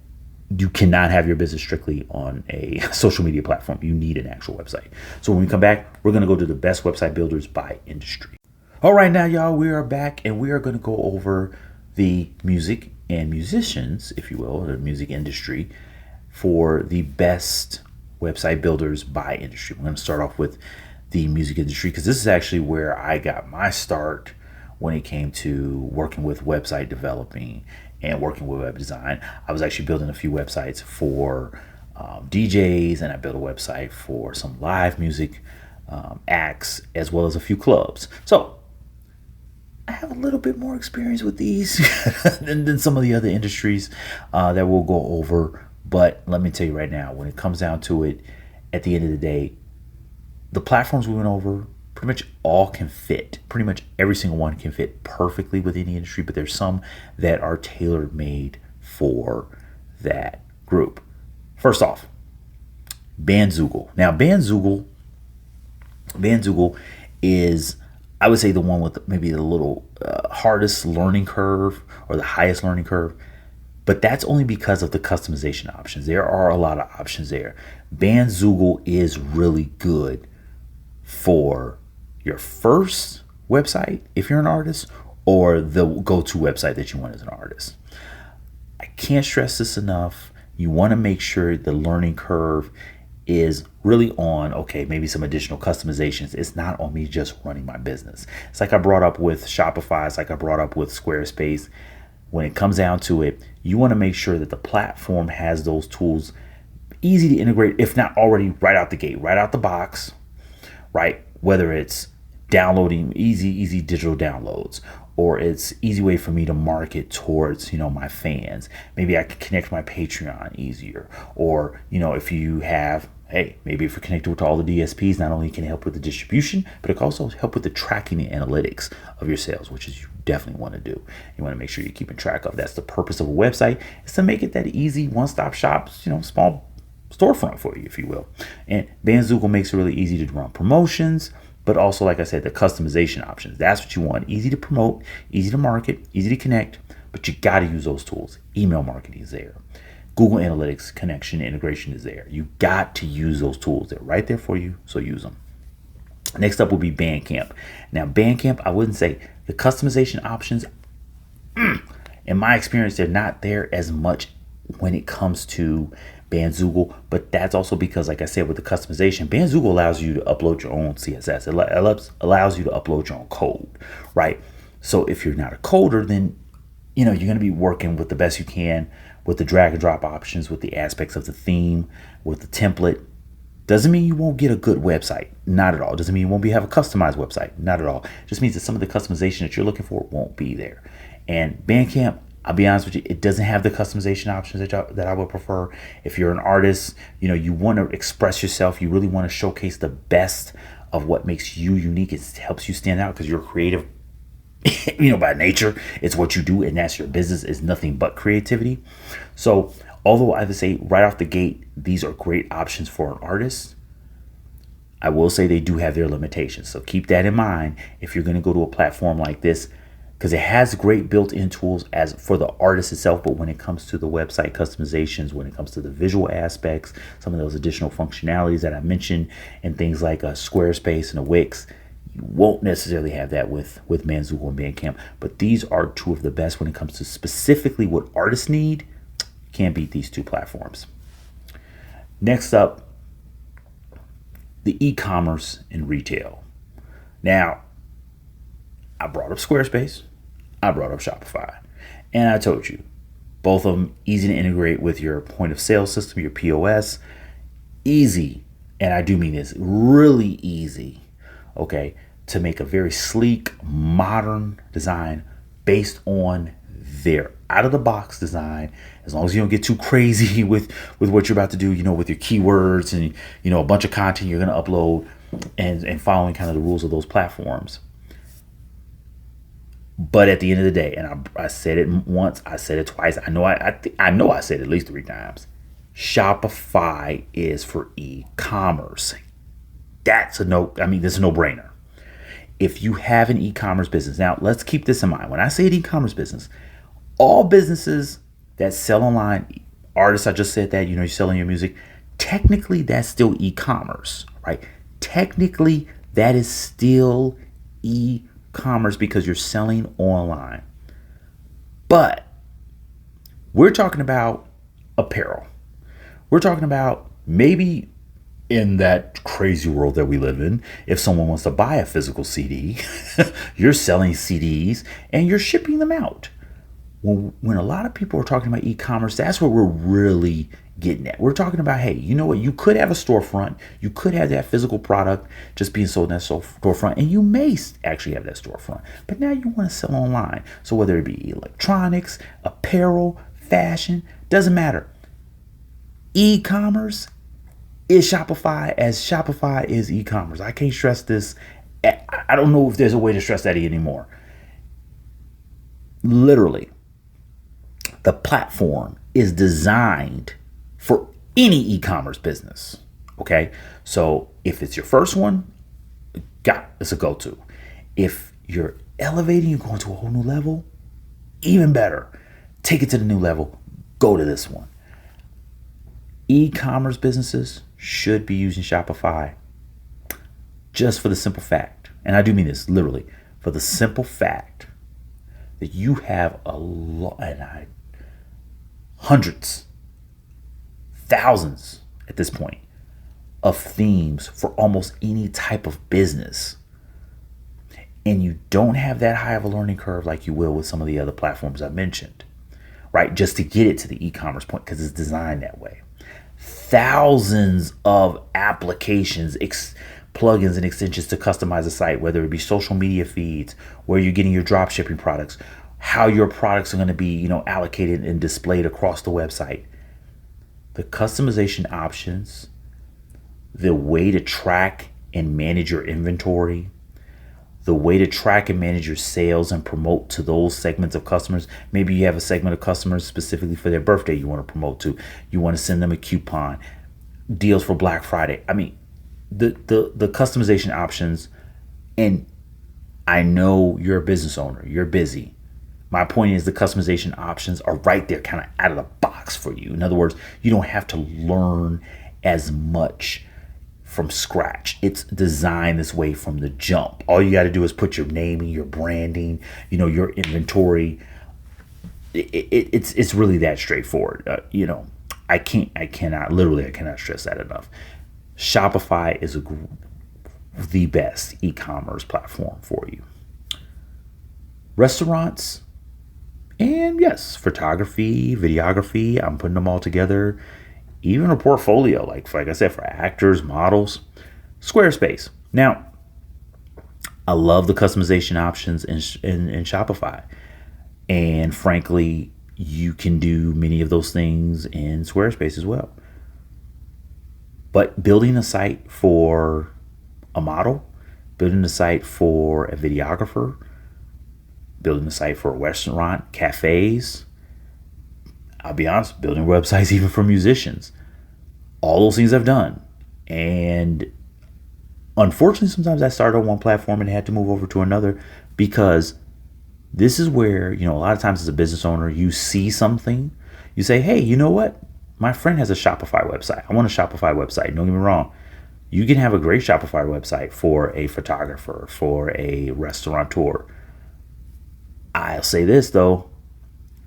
you cannot have your business strictly on a social media platform. You need an actual website. So when we come back, we're going to go to the best website builders by industry. All right, now, y'all, we are back, and we are going to go over the music and musicians, if you will, the music industry, for the best website builders by industry. We're going to start off with the music industry, because this is actually where I got my start when it came to working with website developing and working with web design. I was actually building a few websites for DJs, and I built a website for some live music acts, as well as a few clubs. So I have a little bit more experience with these than some of the other industries that we'll go over. But let me tell you right now, when it comes down to it, at the end of the day, the platforms we went over, pretty much all can fit. Pretty much every single one can fit perfectly within the industry, but there's some that are tailor-made for that group. First off, Bandzoogle. Now, Bandzoogle is, I would say, the one with maybe the little hardest learning curve, or the highest learning curve. But that's only because of the customization options. There are a lot of options there. Bandzoogle is really good for your first website if you're an artist, or the go-to website that you want as an artist. I can't stress this enough. You want to make sure the learning curve is really on, okay, maybe some additional customizations. It's not on me just running my business. It's like I brought up with Shopify. It's like I brought up with Squarespace. When it comes down to it, you want to make sure that the platform has those tools easy to integrate, if not already right out the gate, right out the box, right? Whether it's downloading easy digital downloads, or it's easy way for me to market towards, my fans. Maybe I can connect my Patreon easier. Or, if you have, maybe if you're connected with all the DSPs, not only can it help with the distribution, but it can also help with the tracking and analytics of your sales, which is you definitely want to do. You want to make sure you're keeping track of. That's the purpose of a website, is to make it that easy one-stop shop, small storefront for you, if you will. And Bandzoogle makes it really easy to run promotions, but also, like I said, the customization options. That's what you want. Easy to promote, easy to market, easy to connect, but you got to use those tools. Email marketing is there. Google Analytics connection integration is there. You got to use those tools. They're right there for you, so use them. Next up will be Bandcamp. Now, Bandcamp, I wouldn't say the customization options, in my experience, they're not there as much when it comes to Bandzoogle, but that's also because, like I said, with the customization, Bandzoogle allows you to upload your own CSS. It allows you to upload your own code, right? So if you're not a coder, then you're going to be working with the best you can with the drag and drop options, with the aspects of the theme, with the template. Doesn't mean you won't get a good website. Not at all. Doesn't mean you won't have a customized website. Not at all. Just means that some of the customization that you're looking for won't be there. And Bandcamp, I'll be honest with you, it doesn't have the customization options that I would prefer. If you're an artist, you want to express yourself. You really want to showcase the best of what makes you unique. It helps you stand out because you're creative. By nature, it's what you do, and that's your business, is nothing but creativity. So although I would say right off the gate, these are great options for an artist, I will say they do have their limitations. So keep that in mind if you're going to go to a platform like this, because it has great built-in tools as for the artist itself. But when it comes to the website customizations, when it comes to the visual aspects, some of those additional functionalities that I mentioned, and things like a Squarespace and a Wix, You won't necessarily have that with Manzuko and Bandcamp, but these are two of the best when it comes to specifically what artists need. Can't beat these two platforms. Next up, the e-commerce and retail. Now, I brought up Squarespace, I brought up Shopify, and I told you, both of them easy to integrate with your point of sale system, your POS, easy, and I do mean this, really easy, okay, to make a very sleek, modern design based on their out-of-the-box design. As long as you don't get too crazy with what you're about to do, with your keywords and, a bunch of content you're going to upload and following kind of the rules of those platforms. But at the end of the day, and I said it once, I said it twice, I know I said it at least 3 times. Shopify is for e-commerce. That's a no-brainer. If you have an e-commerce business, now let's keep this in mind. When I say an e-commerce business, all businesses that sell online, artists, I just said that, you're selling your music, technically that's still e-commerce, right? Technically that is still e-commerce because you're selling online. But we're talking about apparel. We're talking about maybe in that crazy world that we live in, if someone wants to buy a physical CD, you're selling CDs and you're shipping them out. When a lot of people are talking about e-commerce, that's what we're really getting at. We're talking about, hey, you know what? You could have a storefront. You could have that physical product just being sold in that storefront, and you may actually have that storefront. But now you want to sell online. So whether it be electronics, apparel, fashion, doesn't matter. E-commerce is Shopify as Shopify is e-commerce. I can't stress this. I don't know if there's a way to stress that anymore. Literally, the platform is designed for any e-commerce business. Okay, so if it's your first one, it's a go-to. If you're elevating, you're going to a whole new level, even better. Take it to the new level. Go to this one. E-commerce businesses should be using Shopify just for the simple fact, and I do mean this literally, for the simple fact that you have hundreds, thousands at this point of themes for almost any type of business. And you don't have that high of a learning curve like you will with some of the other platforms I mentioned, right? Just to get it to the e-commerce point because it's designed that way. Thousands of applications, plugins and extensions to customize the site, whether it be social media feeds, where you're getting your drop shipping products, how your products are going to be, allocated and displayed across the website. The customization options, the way to track and manage your inventory, the way to track and manage your sales and promote to those segments of customers. Maybe you have a segment of customers specifically for their birthday you want to promote to. You want to send them a coupon, deals for Black Friday. I mean, the customization options, and I know you're a business owner, you're busy. My point is the customization options are right there kind of out of the box for you. In other words, you don't have to learn as much from scratch. It's designed this way from the jump. All you got to do is put your naming, your branding, your inventory. It's really that straightforward. I cannot stress that enough. Shopify is the best e-commerce platform for you. Restaurants, and yes, photography, videography, I'm putting them all together. Even a portfolio, like I said, for actors, models, Squarespace. Now, I love the customization options in Shopify. And frankly, you can do many of those things in Squarespace as well. But building a site for a model, building a site for a videographer, building a site for a restaurant, cafes, I'll be honest, building websites even for musicians. All those things I've done. And unfortunately, sometimes I started on one platform and had to move over to another because this is where, a lot of times as a business owner, you see something, you say, hey, you know what? My friend has a Shopify website. I want a Shopify website. Don't get me wrong. You can have a great Shopify website for a photographer, for a restaurateur. I'll say this though,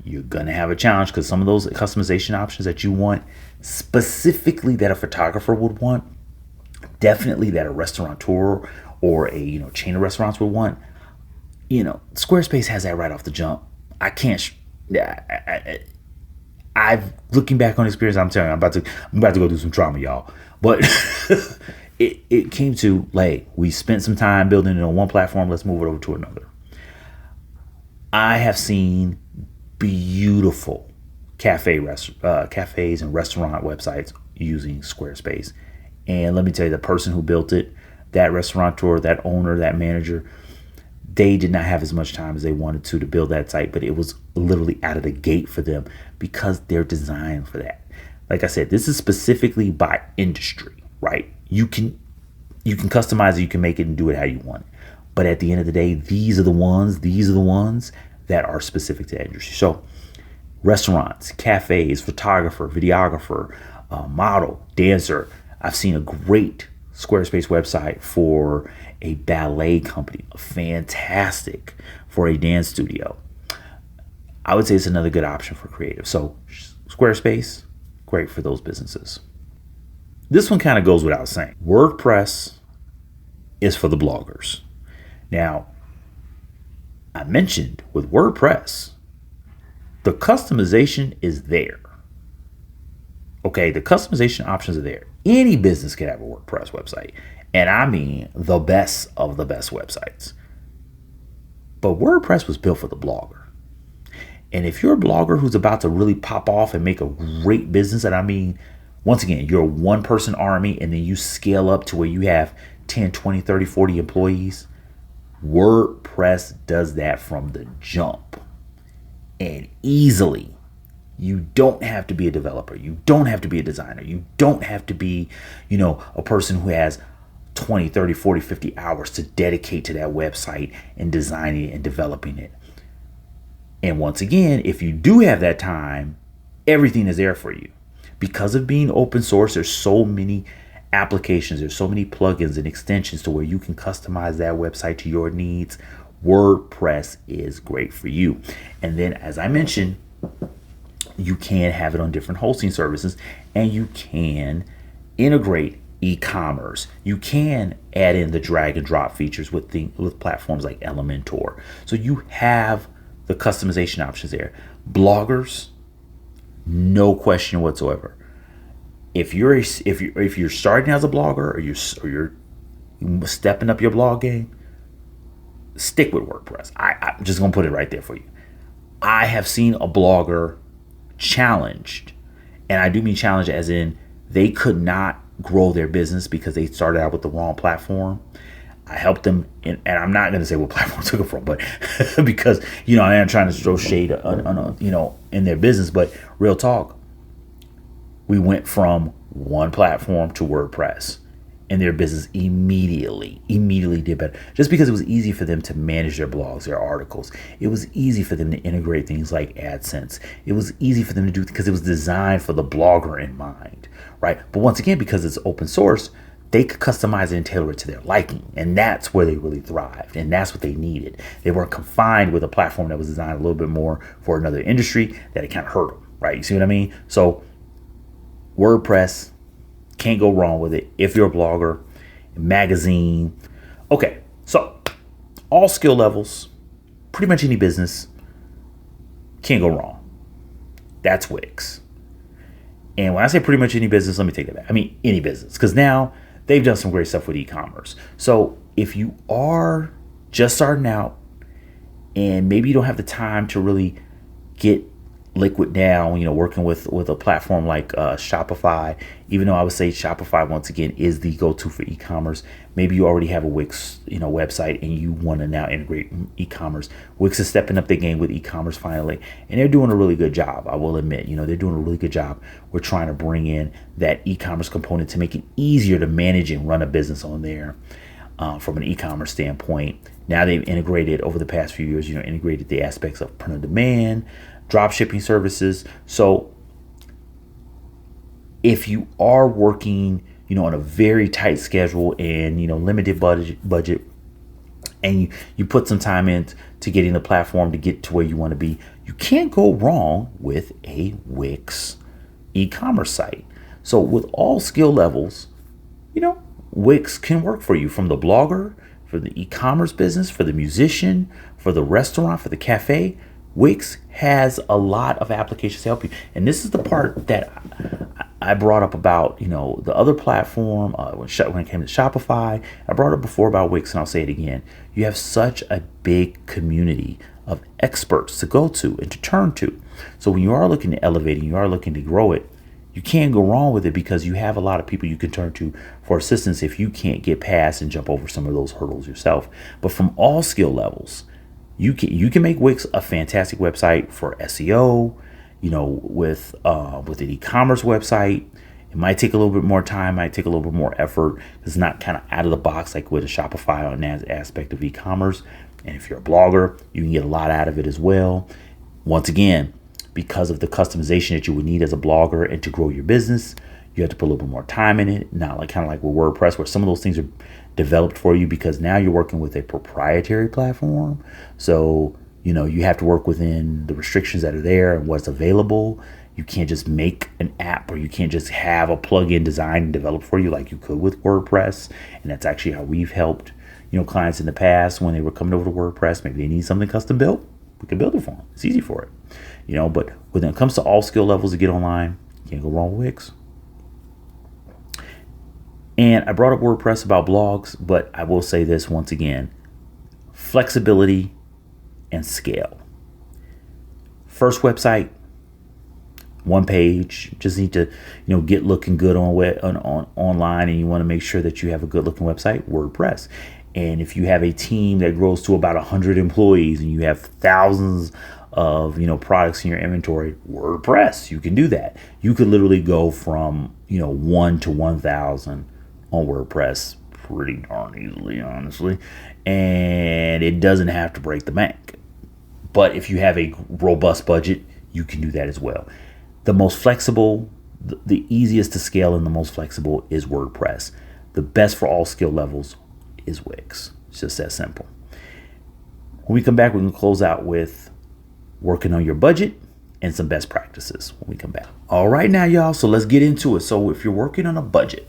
you're going to have a challenge because some of those customization options that you want, specifically that a photographer would want, definitely that a restaurateur or a chain of restaurants would want, Squarespace has that right off the jump. I can't. I've looking back on experience. I'm telling you, I'm about to go through some trauma, y'all. But it came to like we spent some time building it on one platform. Let's move it over to another. I have seen beautiful cafes and restaurant websites using Squarespace, and let me tell you, the person who built it, that restaurateur, that owner, that manager, they did not have as much time as they wanted to build that site, but it was literally out of the gate for them because they're designed for that. Like I said, this is specifically by industry, right? You can customize it, you can make it and do it how you want it. But at the end of the day, these are the ones that are specific to that industry. So restaurants, cafes, photographer, videographer, model, dancer. I've seen a great Squarespace website for a ballet company, fantastic for a dance studio. I would say it's another good option for creative. So Squarespace, great for those businesses. This one kind of goes without saying. WordPress is for the bloggers. Now, I mentioned with WordPress, the customization is there. Okay, the customization options are there. Any business can have a WordPress website. And I mean the best of the best websites. But WordPress was built for the blogger. And if you're a blogger who's about to really pop off and make a great business, and I mean, once again, you're a one-person army and then you scale up to where you have 10, 20, 30, 40 employees, WordPress does that from the jump. And easily. You don't have to be a developer. You don't have to be a designer. You don't have to be, a person who has 20, 30, 40, 50 hours to dedicate to that website and designing it and developing it. And once again, if you do have that time, everything is there for you. Because of being open source, there's so many applications, there's so many plugins and extensions to where you can customize that website to your needs. WordPress is great for you. And then, as I mentioned, you can have it on different hosting services, and you can integrate e-commerce. You can add in the drag and drop features with platforms like Elementor. So you have the customization options there. Bloggers, no question whatsoever. If you're starting as a blogger or you're stepping up your blog game, stick with WordPress. I'm just gonna put it right there for you. I have seen a blogger challenged, and I do mean challenged as in they could not grow their business because they started out with the wrong platform. I helped them, and I'm not going to say what platform I took it from, but because I am trying to throw shade on in their business. But real talk, we went from one platform to WordPress, and their business immediately did better. Just because it was easy for them to manage their blogs, their articles. It was easy for them to integrate things like AdSense. It was easy for them to do because it was designed for the blogger in mind, right? But once again, because it's open source, they could customize it and tailor it to their liking. And that's where they really thrived. And that's what they needed. They weren't confined with a platform that was designed a little bit more for another industry that it kind of hurt them, right? You see what I mean? So WordPress, can't go wrong with it if you're a blogger, magazine. Okay, so all skill levels, pretty much any business, can't go wrong. That's Wix. And when I say pretty much any business, let me take that back. I mean any business, because now they've done some great stuff with e-commerce. So if you are just starting out and maybe you don't have the time to really get liquid down, working with a platform like Shopify, even though I would say Shopify once again is the go-to for e-commerce. Maybe you already have a Wix website and you want to now integrate e-commerce. Wix is stepping up the game with e-commerce finally, and they're doing a really good job. I will admit, they're doing a really good job. We're trying to bring in that e-commerce component to make it easier to manage and run a business on there from an e-commerce standpoint. Now they've integrated over the past few years, integrated the aspects of print on demand, drop shipping services. So if you are working on a very tight schedule and, limited budget, and you put some time in to getting the platform to get to where you want to be, you can't go wrong with a Wix e-commerce site. So with all skill levels, Wix can work for you, from the blogger, for the e-commerce business, for the musician, for the restaurant, for the cafe. Wix has a lot of applications to help you. And this is the part that I brought up about, the other platform when it came to Shopify. I brought up before about Wix, and I'll say it again. You have such a big community of experts to go to and to turn to. So when you are looking to elevate and you are looking to grow it, you can't go wrong with it, because you have a lot of people you can turn to for assistance if you can't get past and jump over some of those hurdles yourself. But from all skill levels, you can make Wix a fantastic website for SEO. With an e-commerce website, it might take a little bit more time, might take a little bit more effort. It's not kind of out of the box like with a Shopify on that aspect of e-commerce. And if you're a blogger, you can get a lot out of it as well. Once again, because of the customization that you would need as a blogger and to grow your business, you have to put a little bit more time in it. Not like kind of like with WordPress, where some of those things are developed for you, because now you're working with a proprietary platform. So, you have to work within the restrictions that are there and what's available. You can't just make an app, or you can't just have a plugin designed and developed for you like you could with WordPress. And that's actually how we've helped, clients in the past when they were coming over to WordPress. Maybe they need something custom built. We can build it for them. It's easy for it. But when it comes to all skill levels to get online, you can't go wrong with Wix. And I brought up WordPress about blogs, but I will say this once again: flexibility and scale. First website, one page. Just need to, get looking good on online, and you want to make sure that you have a good looking website. WordPress. And if you have a team that grows to about 100 employees and you have thousands of products in your inventory, WordPress, you can do that. You could literally go from 1 to 1,000 on WordPress pretty darn easily, honestly, and it doesn't have to break the bank. But if you have a robust budget, you can do that as well. The most flexible, the easiest to scale and the most flexible is WordPress. The best for all skill levels is Wix. It's just that simple. When we come back, we're going to close out with working on your budget and some best practices when we come back. All right, now, y'all. So let's get into it. So if you're working on a budget,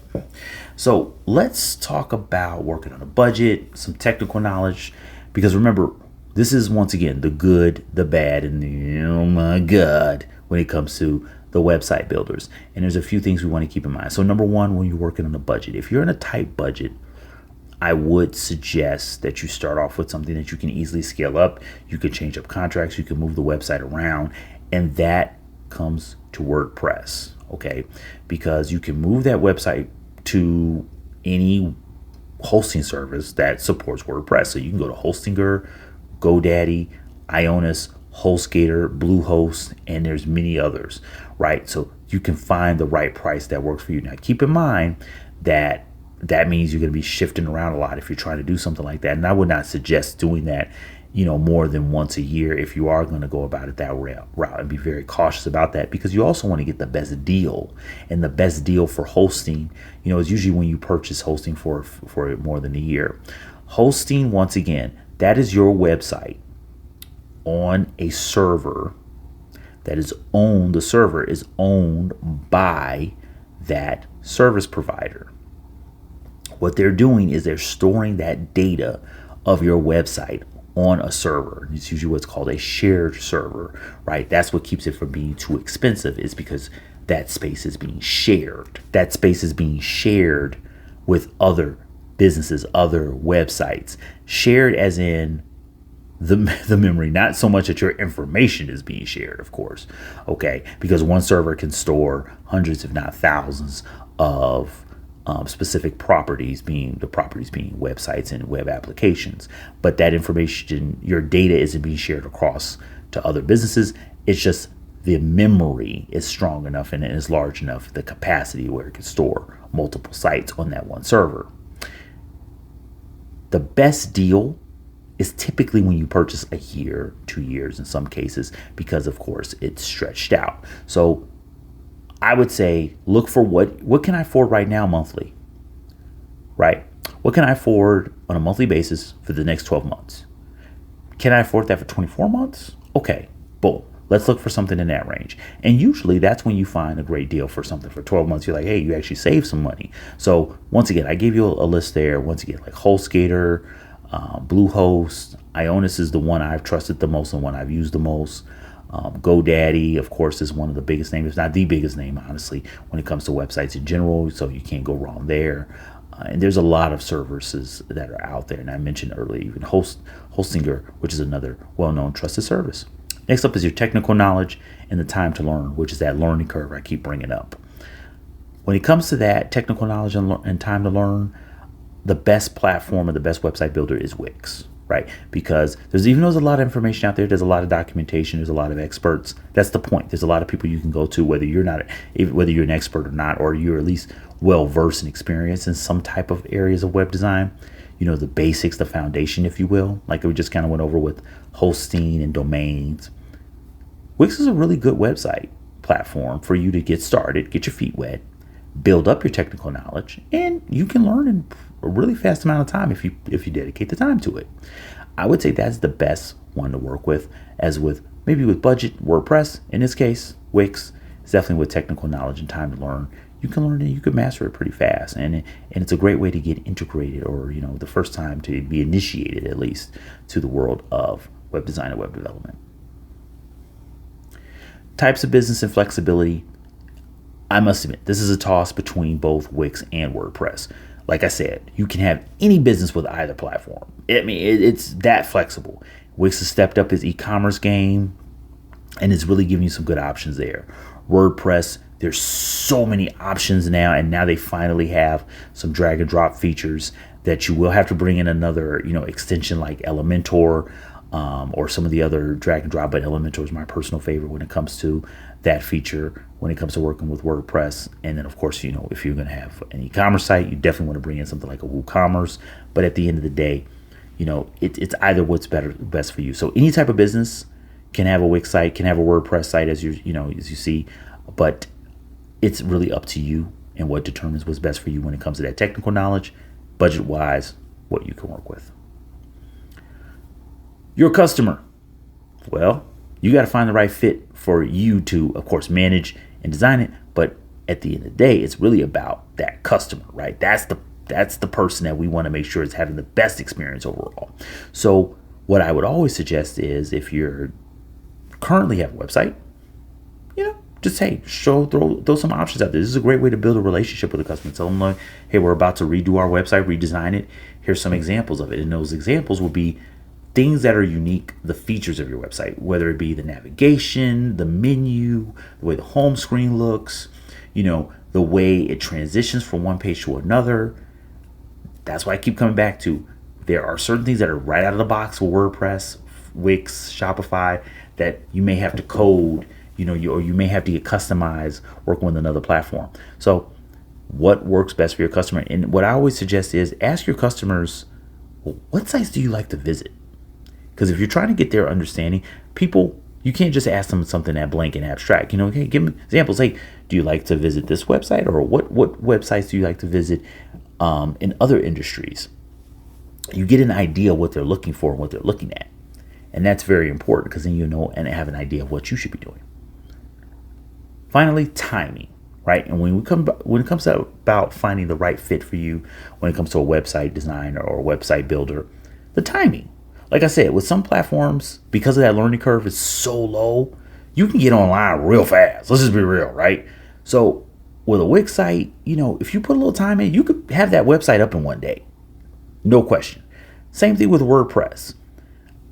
so let's talk about working on a budget, some technical knowledge, because remember, this is once again the good, the bad, and the oh my God when it comes to the website builders. And there's a few things we want to keep in mind. So number one, when you're working on a budget, if you're in a tight budget, I would suggest that you start off with something that you can easily scale up. You can change up contracts, you can move the website around, and that comes to WordPress, okay? Because you can move that website to any hosting service that supports WordPress. So you can go to Hostinger, GoDaddy, Ionis, HostGator, Bluehost, and there's many others, right? So you can find the right price that works for you. Now, keep in mind that means you're going to be shifting around a lot if you're trying to do something like that. And I would not suggest doing that, more than once a year if you are going to go about it that route, and be very cautious about that, because you also want to get the best deal. And the best deal for hosting, is usually when you purchase hosting for more than a year. Hosting, once again, that is your website on a server that is owned. The server is owned by that service provider. What they're doing is they're storing that data of your website on a server. It's usually what's called a shared server, right? That's what keeps it from being too expensive, is because that space is being shared. That space is being shared with other businesses, other websites. Shared as in the memory, not so much that your information is being shared, of course, okay? Because one server can store hundreds, if not thousands, of specific properties, being websites and web applications. But that information, your data, isn't being shared across to other businesses. It's just the memory is strong enough and it is large enough, the capacity where it can store multiple sites on that one server. The best deal is typically when you purchase a year, 2 years in some cases, because of course it's stretched out. So I would say look for what can I afford right now monthly, right? What can I afford on a monthly basis for the next 12 months? Can I afford that for 24 months? Okay, boom. Let's look for something in that range. And usually that's when you find a great deal for something for 12 months. You're like, hey, you actually save some money. So once again, I gave you a list there. Once again, like HostGator, Bluehost, Ionis is the one I've trusted the most and one I've used the most. GoDaddy, of course, is one of the biggest names, if not the biggest name, honestly, when it comes to websites in general. So you can't go wrong there. And there's a lot of services that are out there. And I mentioned earlier, even Hostinger, which is another well-known trusted service. Next up is your technical knowledge and the time to learn, which is that learning curve I keep bringing up. When it comes to that technical knowledge and time to learn, the best platform or the best website builder is Wix, right? Because even though there's a lot of information out there, there's a lot of documentation, there's a lot of experts. That's the point. There's a lot of people you can go to, whether you're an expert or not, or you're at least well versed and experienced in some type of areas of web design. The basics, the foundation, if you will, like we just kind of went over with hosting and domains. Wix is a really good website platform for you to get started, get your feet wet, build up your technical knowledge, and you can learn in a really fast amount of time if you dedicate the time to it. I would say that's the best one to work with, as with maybe with budget, WordPress. In this case, Wix is definitely with technical knowledge and time to learn. You can learn it, you can master it pretty fast, and it's a great way to get integrated, or the first time to be initiated at least to the world of web design and web development. Types of business and flexibility. I must admit, this is a toss between both Wix and WordPress. Like I said, you can have any business with either platform. It's that flexible. Wix has stepped up his e-commerce game and is really giving you some good options there. WordPress, there's so many options now, and now they finally have some drag and drop features that you will have to bring in another, extension like Elementor, or some of the other drag and drop, but Elementor is my personal favorite when it comes to that feature, when it comes to working with WordPress. And then, of course, if you're going to have an e-commerce site, you definitely want to bring in something like a WooCommerce. But at the end of the day, it's either what's best for you. So any type of business can have a Wix site, can have a WordPress site, as you see, but it's really up to you and what determines what's best for you when it comes to that technical knowledge, budget-wise, what you can work with. Your customer. Well, you got to find the right fit for you to, of course, manage and design it. But at the end of the day, it's really about that customer, right? That's the person that we want to make sure is having the best experience overall. So what I would always suggest is, if you're currently have a website, just throw some options out there. This is a great way to build a relationship with a customer. Tell them, like, hey, we're about to redo our website, redesign it. Here's some examples of it. And those examples will be things that are unique, the features of your website, whether it be the navigation, the menu, the way the home screen looks, the way it transitions from one page to another. That's why I keep coming back to, there are certain things that are right out of the box with WordPress, Wix, Shopify, that you may have to code, or you may have to get customized working with another platform. So what works best for your customer? And what I always suggest is ask your customers, well, what sites do you like to visit? Because if you're trying to get their understanding, people, you can't just ask them something that blank and abstract. Hey, give them examples. Hey, do you like to visit this website? Or what websites do you like to visit in other industries? You get an idea of what they're looking for and what they're looking at. And that's very important, because then and have an idea of what you should be doing. Finally, timing, right? And when it comes to about finding the right fit for you, when it comes to a website designer or a website builder, the timing. Like I said, with some platforms, because of that learning curve is so low, you can get online real fast. Let's just be real, right? So with a Wix site, if you put a little time in, you could have that website up in one day. No question. Same thing with WordPress.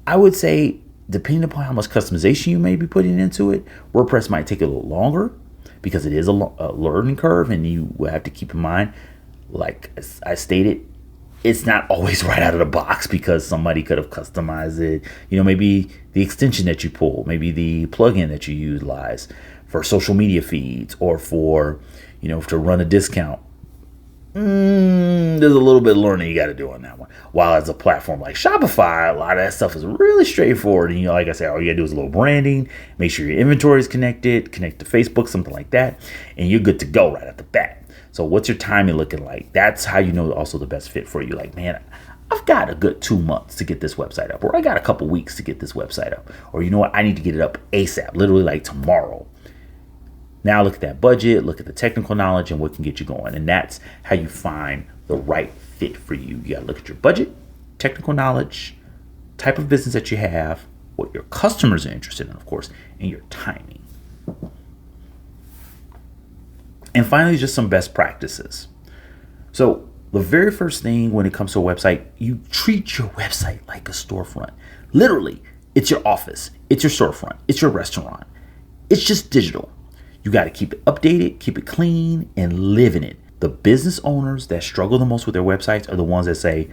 I would say, depending upon how much customization you may be putting into it, WordPress might take a little longer, because it is a learning curve, and you will have to keep in mind, like I stated, it's not always right out of the box, because somebody could have customized it. Maybe the extension that you pull, maybe the plugin that you utilize for social media feeds, or for, to run a discount there's a little bit of learning you got to do on that one. While as a platform like Shopify, a lot of that stuff is really straightforward. And, like I said, all you got to do is a little branding, make sure your inventory is connected, connect to Facebook, something like that, and you're good to go right at the bat. So what's your timing looking like? That's how you know also the best fit for you. Like, man, I've got a good 2 months to get this website up, or I got a couple weeks to get this website up, or you know what, I need to get it up ASAP, literally like tomorrow. Now look at that budget, look at the technical knowledge, and what can get you going. And that's how you find the right fit for you. You got to look at your budget, technical knowledge, type of business that you have, what your customers are interested in, of course, and your timing. And finally, just some best practices. So the very first thing when it comes to a website, you treat your website like a storefront. Literally, it's your office, it's your storefront, it's your restaurant. It's just digital. You got to keep it updated, keep it clean, and live in it. The business owners that struggle the most with their websites are the ones that say,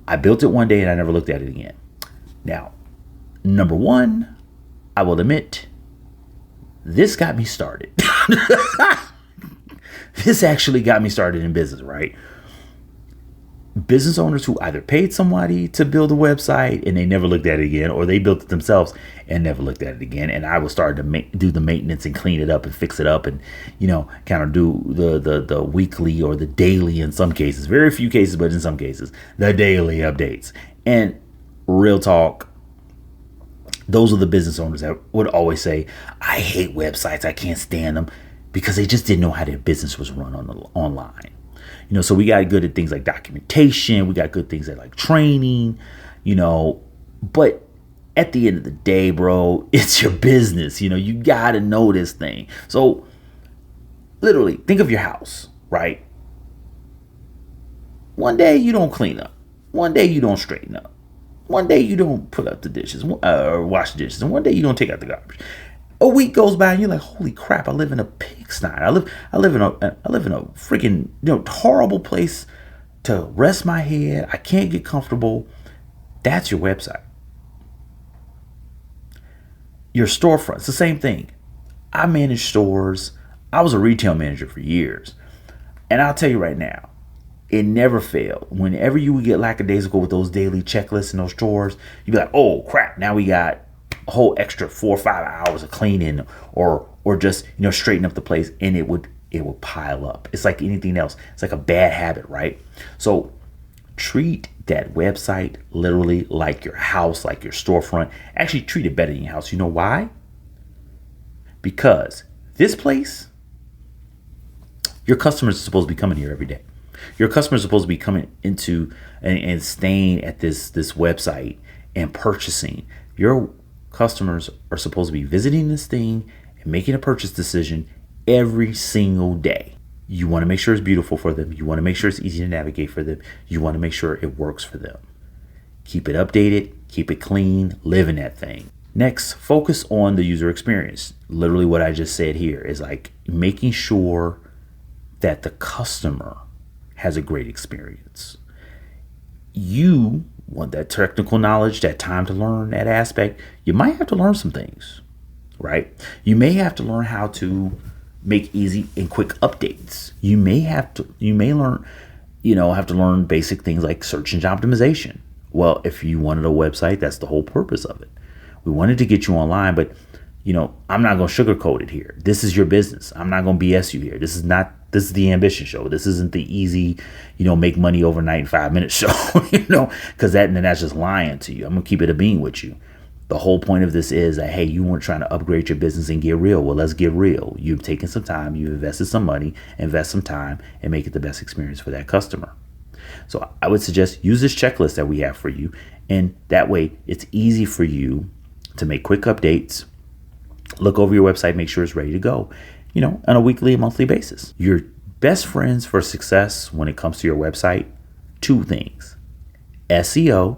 I built it one day and I never looked at it again. Now, number one, I will admit, this got me started. This actually got me started in business, right? Business owners who either paid somebody to build a website and they never looked at it again, or they built it themselves and never looked at it again. And I was starting to do the maintenance and clean it up and fix it up and, kind of do the weekly or the daily in some cases, very few cases, but in some cases, the daily updates. And real talk, those are the business owners that would always say, I hate websites, I can't stand them, because they just didn't know how their business was run online. So we got good at things like documentation. We got good things at like training, but at the end of the day, bro, it's your business. You got to know this thing. So literally think of your house, right? One day you don't clean up. One day you don't straighten up. One day you don't put up the dishes or wash the dishes. And one day you don't take out the garbage. A week goes by and you're like, holy crap, I live in a pigsty. I live in a freaking horrible place to rest my head. I can't get comfortable. That's your website. Your storefront, it's the same thing. I manage stores. I was a retail manager for years. And I'll tell you right now, it never failed. Whenever you would get lackadaisical with those daily checklists and those chores, you'd be like, oh crap, now we got a whole extra 4 or 5 hours of cleaning or just straighten up the place, and it would pile up. It's like anything else. It's like a bad habit, right? So treat that website literally like your house, like your storefront. Actually treat it better than your house. You know why? Because this place, your customers are supposed to be coming here every day. Your customers are supposed to be coming into and staying at this website and purchasing. Your customers are supposed to be visiting this thing and making a purchase decision every single day. You want to make sure it's beautiful for them. You want to make sure it's easy to navigate for them. You want to make sure it works for them. Keep it updated, keep it clean, live in that thing. Next, focus on the user experience. Literally what I just said here is like making sure that the customer has a great experience. You want that technical knowledge, that time to learn that aspect. You might have to learn some things, right? You may have to learn how to make easy and quick updates. You may have to learn basic things like search engine optimization. Well, if you wanted a website, that's the whole purpose of it. We wanted to get you online, but I'm not going to sugarcoat it here. This is your business. I'm not going to BS you here. This is the ambition show. This isn't the easy, make money overnight in 5 minutes show, because that's just lying to you. I'm going to keep it a bean with you. The whole point of this is that, hey, you weren't trying to upgrade your business and get real. Well, let's get real. You've taken some time, you've invested some money, invest some time, and make it the best experience for that customer. So I would suggest use this checklist that we have for you. And that way it's easy for you to make quick updates, look over your website, make sure it's ready to go, on a weekly and monthly basis. Your best friends for success when it comes to your website, 2 things: SEO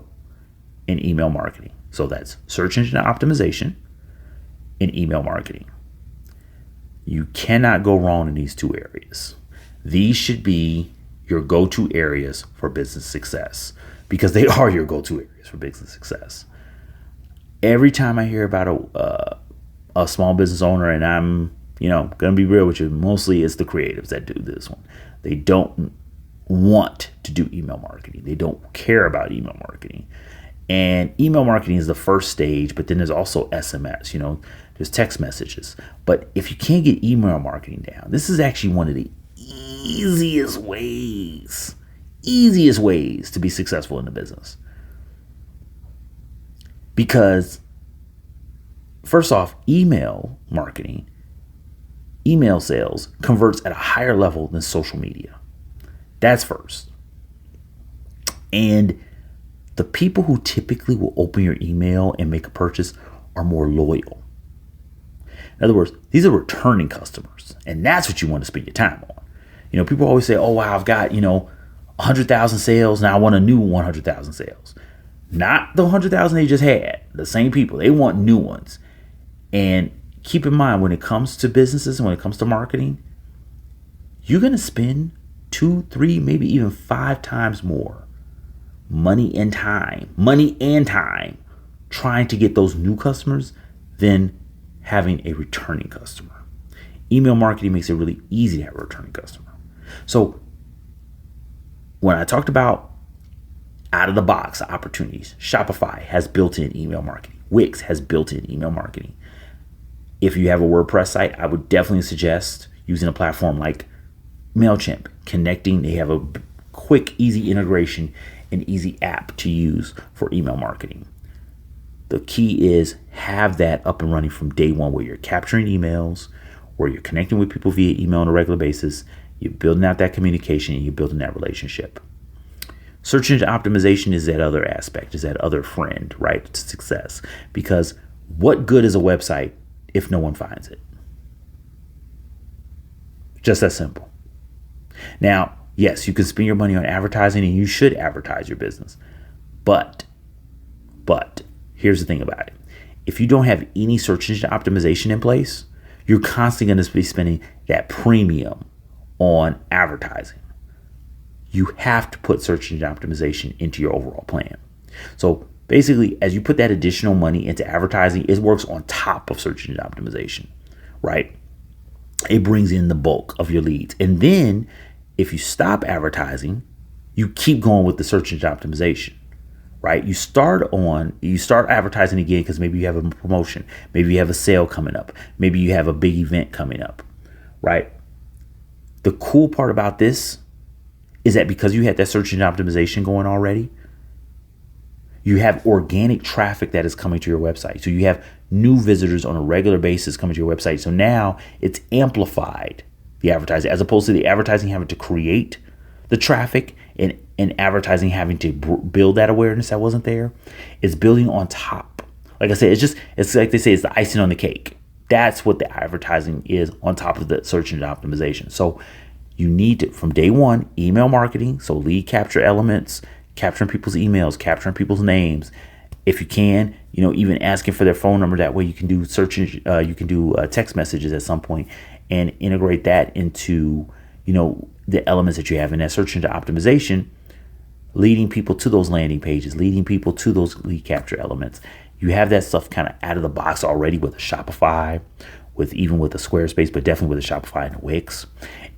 and email marketing. So that's search engine optimization and email marketing. You cannot go wrong in these 2 areas. These should be your go-to areas for business success, because they are your go-to areas for business success. Every time I hear about a small business owner, and I'm, going to be real with you, mostly it's the creatives that do this one. They don't want to do email marketing. They don't care about email marketing. And email marketing is the first stage, but then there's also SMS, there's text messages. But if you can't get email marketing down, this is actually one of the easiest ways to be successful in the business. Because first off, email marketing, email sales converts at a higher level than social media. That's first. And the people who typically will open your email and make a purchase are more loyal. In other words, these are returning customers, and that's what you want to spend your time on. People always say, oh, wow, I've got, 100,000 sales. Now I want a new 100,000 sales. Not the 100,000 they just had. The same people. They want new ones. And keep in mind, when it comes to businesses and when it comes to marketing, you're going to spend 2, 3, maybe even 5 times more money and time trying to get those new customers than having a returning customer. Email marketing makes it really easy to have a returning customer. So when I talked about out of the box opportunities, Shopify has built-in email marketing. Wix has built-in email marketing. If you have a WordPress site, I would definitely suggest using a platform like MailChimp, connecting. They have a quick, easy integration, an easy app to use for email marketing. The key is have that up and running from day one, where you're capturing emails, where you're connecting with people via email on a regular basis. You're building out that communication and you're building that relationship. Search engine optimization is that other aspect, is that other friend, right, to success. Because what good is a website if no one finds it? Just that simple. Now, yes, you can spend your money on advertising, and you should advertise your business. But here's the thing about it. If you don't have any search engine optimization in place, you're constantly going to be spending that premium on advertising. You have to put search engine optimization into your overall plan. So basically, as you put that additional money into advertising, it works on top of search engine optimization, right? It brings in the bulk of your leads. And then if you stop advertising, you keep going with the search engine optimization, right? You start advertising again because maybe you have a promotion, maybe you have a sale coming up, maybe you have a big event coming up, right? The cool part about this is that because you had that search engine optimization going already, you have organic traffic that is coming to your website. So you have new visitors on a regular basis coming to your website. So now it's amplified, the advertising, as opposed to the advertising having to create the traffic and advertising having to build that awareness that wasn't there. It's building on top. Like I said, it's like they say, it's the icing on the cake. That's what the advertising is on top of the search engine optimization. So you need to, from day one, email marketing. So lead capture elements, capturing people's emails, capturing people's names. If you can, even asking for their phone number. That way you can do text messages at some point and integrate that into, the elements that you have in that search engine optimization, leading people to those landing pages, leading people to those lead capture elements. You have that stuff kind of out of the box already with a Shopify, even with a Squarespace, but definitely with a Shopify and a Wix.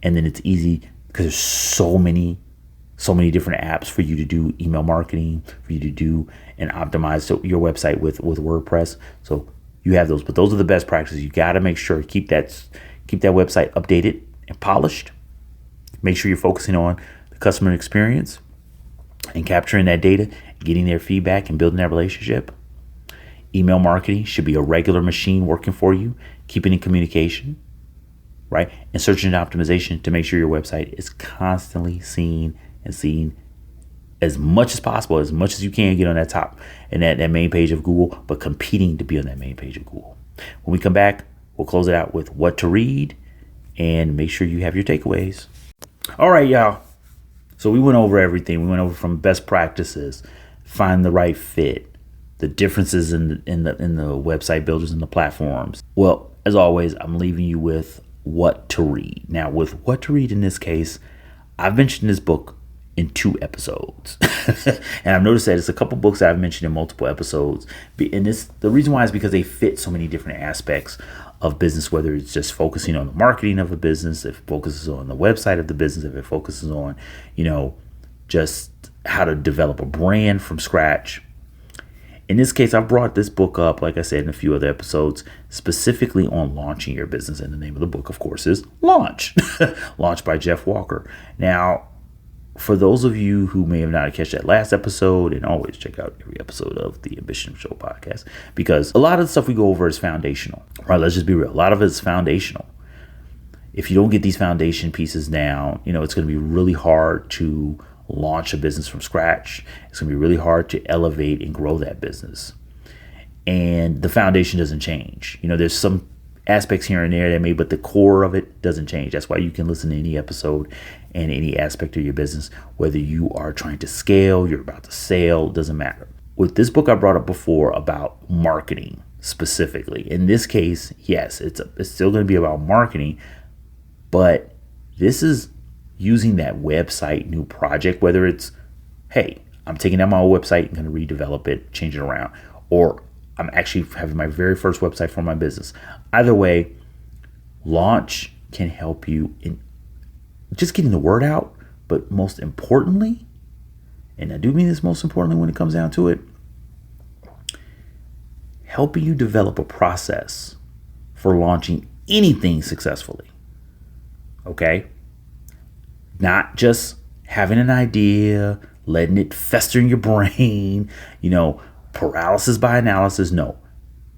And then it's easy because there's so many different apps for you to do email marketing, for you to do and optimize your website with WordPress. So you have those, but those are the best practices. You got to make sure keep that website updated and polished. Make sure you're focusing on the customer experience and capturing that data, getting their feedback and building that relationship. Email marketing should be a regular machine working for you, keeping in communication, right? And search engine optimization to make sure your website is constantly seen as much as possible, as much as you can get on that top and that main page of Google, but competing to be on that main page of Google. When we come back, we'll close it out with what to read and make sure you have your takeaways. All right, y'all. So we went over everything. We went over from best practices, find the right fit, the differences in the website builders and the platforms. Well, as always, I'm leaving you with what to read. Now, with what to read in this case, I've mentioned this book in 2 episodes. And I've noticed that it's a couple books that I've mentioned in multiple episodes. And the reason why is because they fit so many different aspects of business, whether it's just focusing on the marketing of a business, if it focuses on the website of the business, if it focuses on, just how to develop a brand from scratch. In this case, I've brought this book up, like I said, in a few other episodes, specifically on launching your business. And the name of the book, of course, is Launch. Launch by Jeff Walker. Now, for those of you who may have not catch that last episode, and always check out every episode of the Ambition Show podcast, because a lot of the stuff we go over is foundational, right? Let's just be real. A lot of it is foundational. If you don't get these foundation pieces down, it's going to be really hard to launch a business from scratch. It's going to be really hard to elevate and grow that business. And the foundation doesn't change. There's some aspects here and there that may, but the core of it doesn't change. That's why you can listen to any episode and any aspect of your business, whether you are trying to scale, you're about to sell, doesn't matter. With this book I brought up before about marketing specifically, in this case, yes, it's still going to be about marketing, but this is using that website new project, whether it's, hey, I'm taking out my old website and going to redevelop it, change it around, or I'm actually having my very first website for my business. Either way, Launch can help you in just getting the word out, but most importantly, and I do mean this most importantly when it comes down to it, helping you develop a process for launching anything successfully. Okay? Not just having an idea, letting it fester in your brain, paralysis by analysis. No.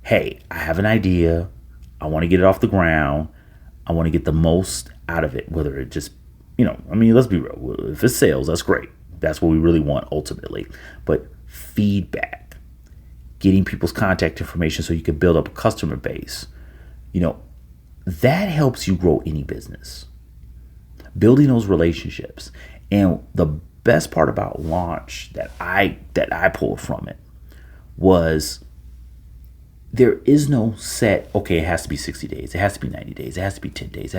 Hey, I have an idea. I want to get it off the ground. I want to get the most out of it, whether it just, let's be real. If it's sales, that's great. That's what we really want ultimately. But feedback, getting people's contact information so you can build up a customer base, that helps you grow any business. Building those relationships. And the best part about Launch that I pulled from it was there is no set, okay, it has to be 60 days, it has to be 90 days, it has to be 10 days,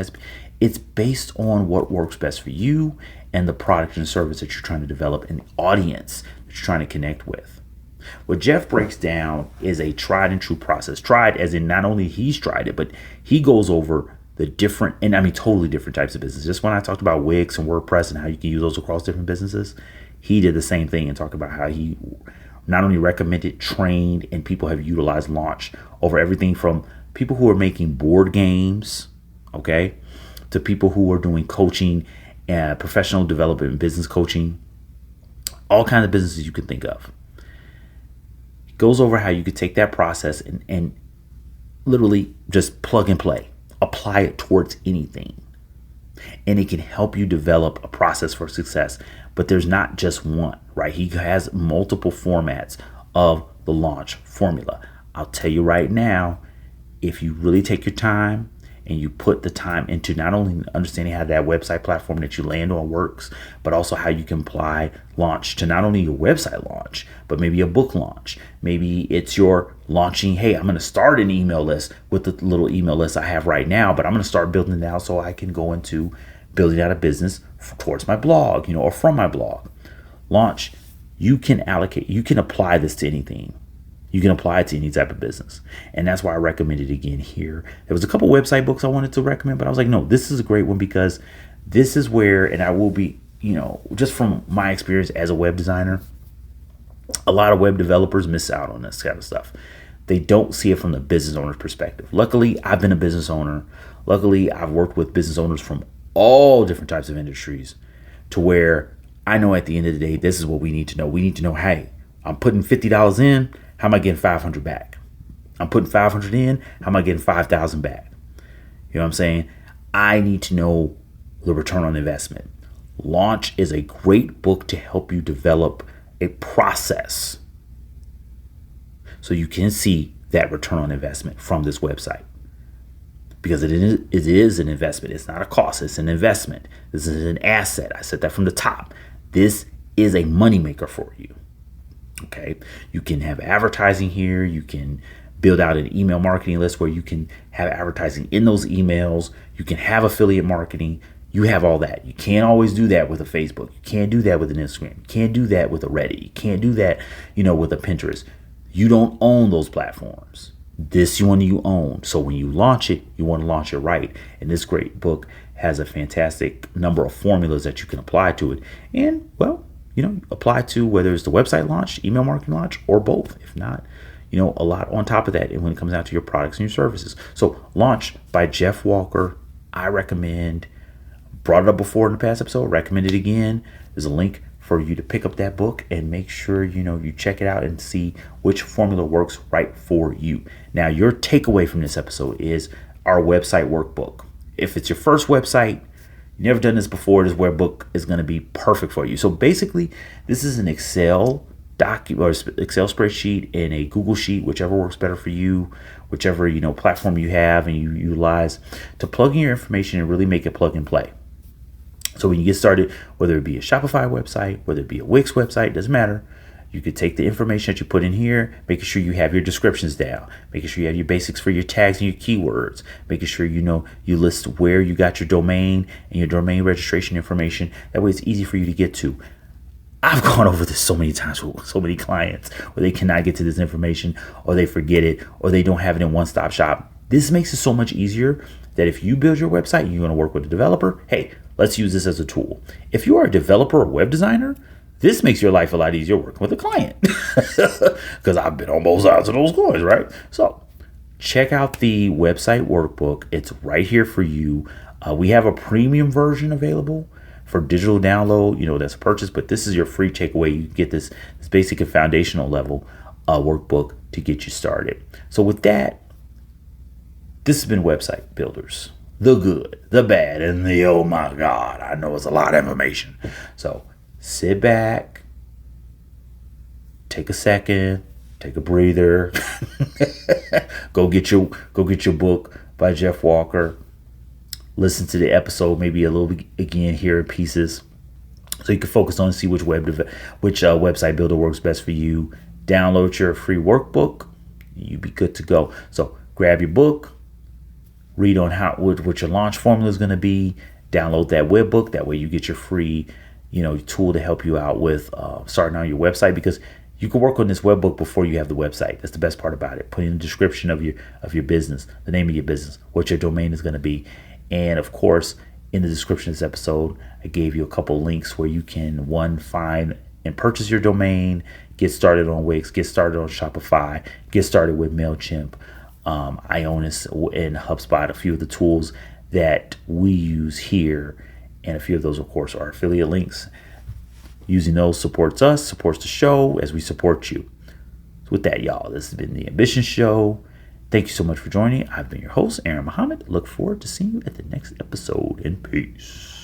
it's based on what works best for you and the product and service that you're trying to develop and the audience that you're trying to connect with. What Jeff breaks down is a tried and true process. Tried as in not only he's tried it, but he goes over the different, and totally different types of business. Just when I talked about Wix and WordPress and how you can use those across different businesses, he did the same thing and talked about how he not only recommended, trained, and people have utilized Launch over everything from people who are making board games, okay, to people who are doing coaching and professional development and business coaching, all kinds of businesses you can think of. It goes over how you could take that process and literally just plug and play. Apply it towards anything. And it can help you develop a process for success. But there's not just one, right? He has multiple formats of the Launch formula. I'll tell you right now, if you really take your time and you put the time into not only understanding how that website platform that you land on works, but also how you can apply Launch to not only your website launch, but maybe a book launch. Maybe it's your launching, hey, I'm going to start an email list with the little email list I have right now, but I'm going to start building it out so I can go into building out a business towards my blog, or from my blog. Launch, you can apply this to anything. You can apply it to any type of business. And that's why I recommend it again here. There was a couple website books I wanted to recommend, but I was like, no, this is a great one because this is where, and I will be, just from my experience as a web designer, a lot of web developers miss out on this kind of stuff. They don't see it from the business owner's perspective. Luckily, I've been a business owner. Luckily, I've worked with business owners from all different types of industries to where I know at the end of the day, this is what we need to know. We need to know, hey, I'm putting $50 in. How am I getting 500 back? I'm putting 500 in. How am I getting 5,000 back? You know what I'm saying? I need to know the return on investment. Launch is a great book to help you develop a process so you can see that return on investment from this website. Because it is an investment. It's not a cost. It's an investment. This is an asset. I said that from the top. This is a moneymaker for you. Okay, you can have advertising here. You can build out an email marketing list where you can have advertising in those emails. You can have affiliate marketing. You have all that. You can't always do that with a Facebook. You can't do that with an Instagram. You can't do that with a Reddit. You can't do that, with a Pinterest. You don't own those platforms. This one you own. So when you launch it, you want to launch it right. And this great book has a fantastic number of formulas that you can apply to it. And, apply to whether it's the website launch, email marketing launch, or both. If not, a lot on top of that. And when it comes down to your products and your services. So Launch by Jeff Walker, I recommend. Brought it up before in the past episode, recommend it again. There's a link for you to pick up that book and make sure you check it out and see which formula works right for you. Now, your takeaway from this episode is our website workbook. If it's your first website, you've never done this before, this workbook is going to be perfect for you. So basically, this is an Excel document or Excel spreadsheet and a Google Sheet, whichever works better for you, whichever platform you have and you utilize to plug in your information and really make it plug and play. So when you get started, whether it be a Shopify website, whether it be a Wix website, doesn't matter. You could take the information that you put in here, making sure you have your descriptions down, making sure you have your basics for your tags and your keywords, making sure you list where you got your domain and your domain registration information. That way it's easy for you to get to. I've gone over this so many times with so many clients where they cannot get to this information or they forget it or they don't have it in one-stop shop. This makes it so much easier that if you build your website and you're going to work with a developer, hey, let's use this as a tool. If you are a developer or web designer, this makes your life a lot easier working with a client because I've been on both sides of those coins, right? So check out the website workbook. It's right here for you. We have a premium version available for digital download, that's a purchase, but this is your free takeaway. You get this basic and foundational level workbook to get you started. So with that, this has been Website Builders. The good, the bad, and the oh my God, I know it's a lot of information. So sit back, take a second, take a breather, go get your book by Jeff Walker. Listen to the episode maybe a little bit again here in pieces, so you can focus on and see which website builder works best for you. Download your free workbook, you be good to go. So grab your book. Read on what your launch formula is going to be. Download that web book. That way you get your free, tool to help you out with starting on your website, because you can work on this web book before you have the website. That's the best part about it. Put in the description of your business, the name of your business, what your domain is going to be. And of course, in the description of this episode, I gave you a couple links where you can find and purchase your domain, get started on Wix, get started on Shopify, get started with MailChimp. Ionis and HubSpot, a few of the tools that we use here, and a few of those, of course, are affiliate links. Using those supports us, supports the show as we support you. So with that, y'all, this has been the Ambition Show. Thank you so much for joining. I've been your host, Aaron Muhammad. Look forward to seeing you at the next episode, and peace.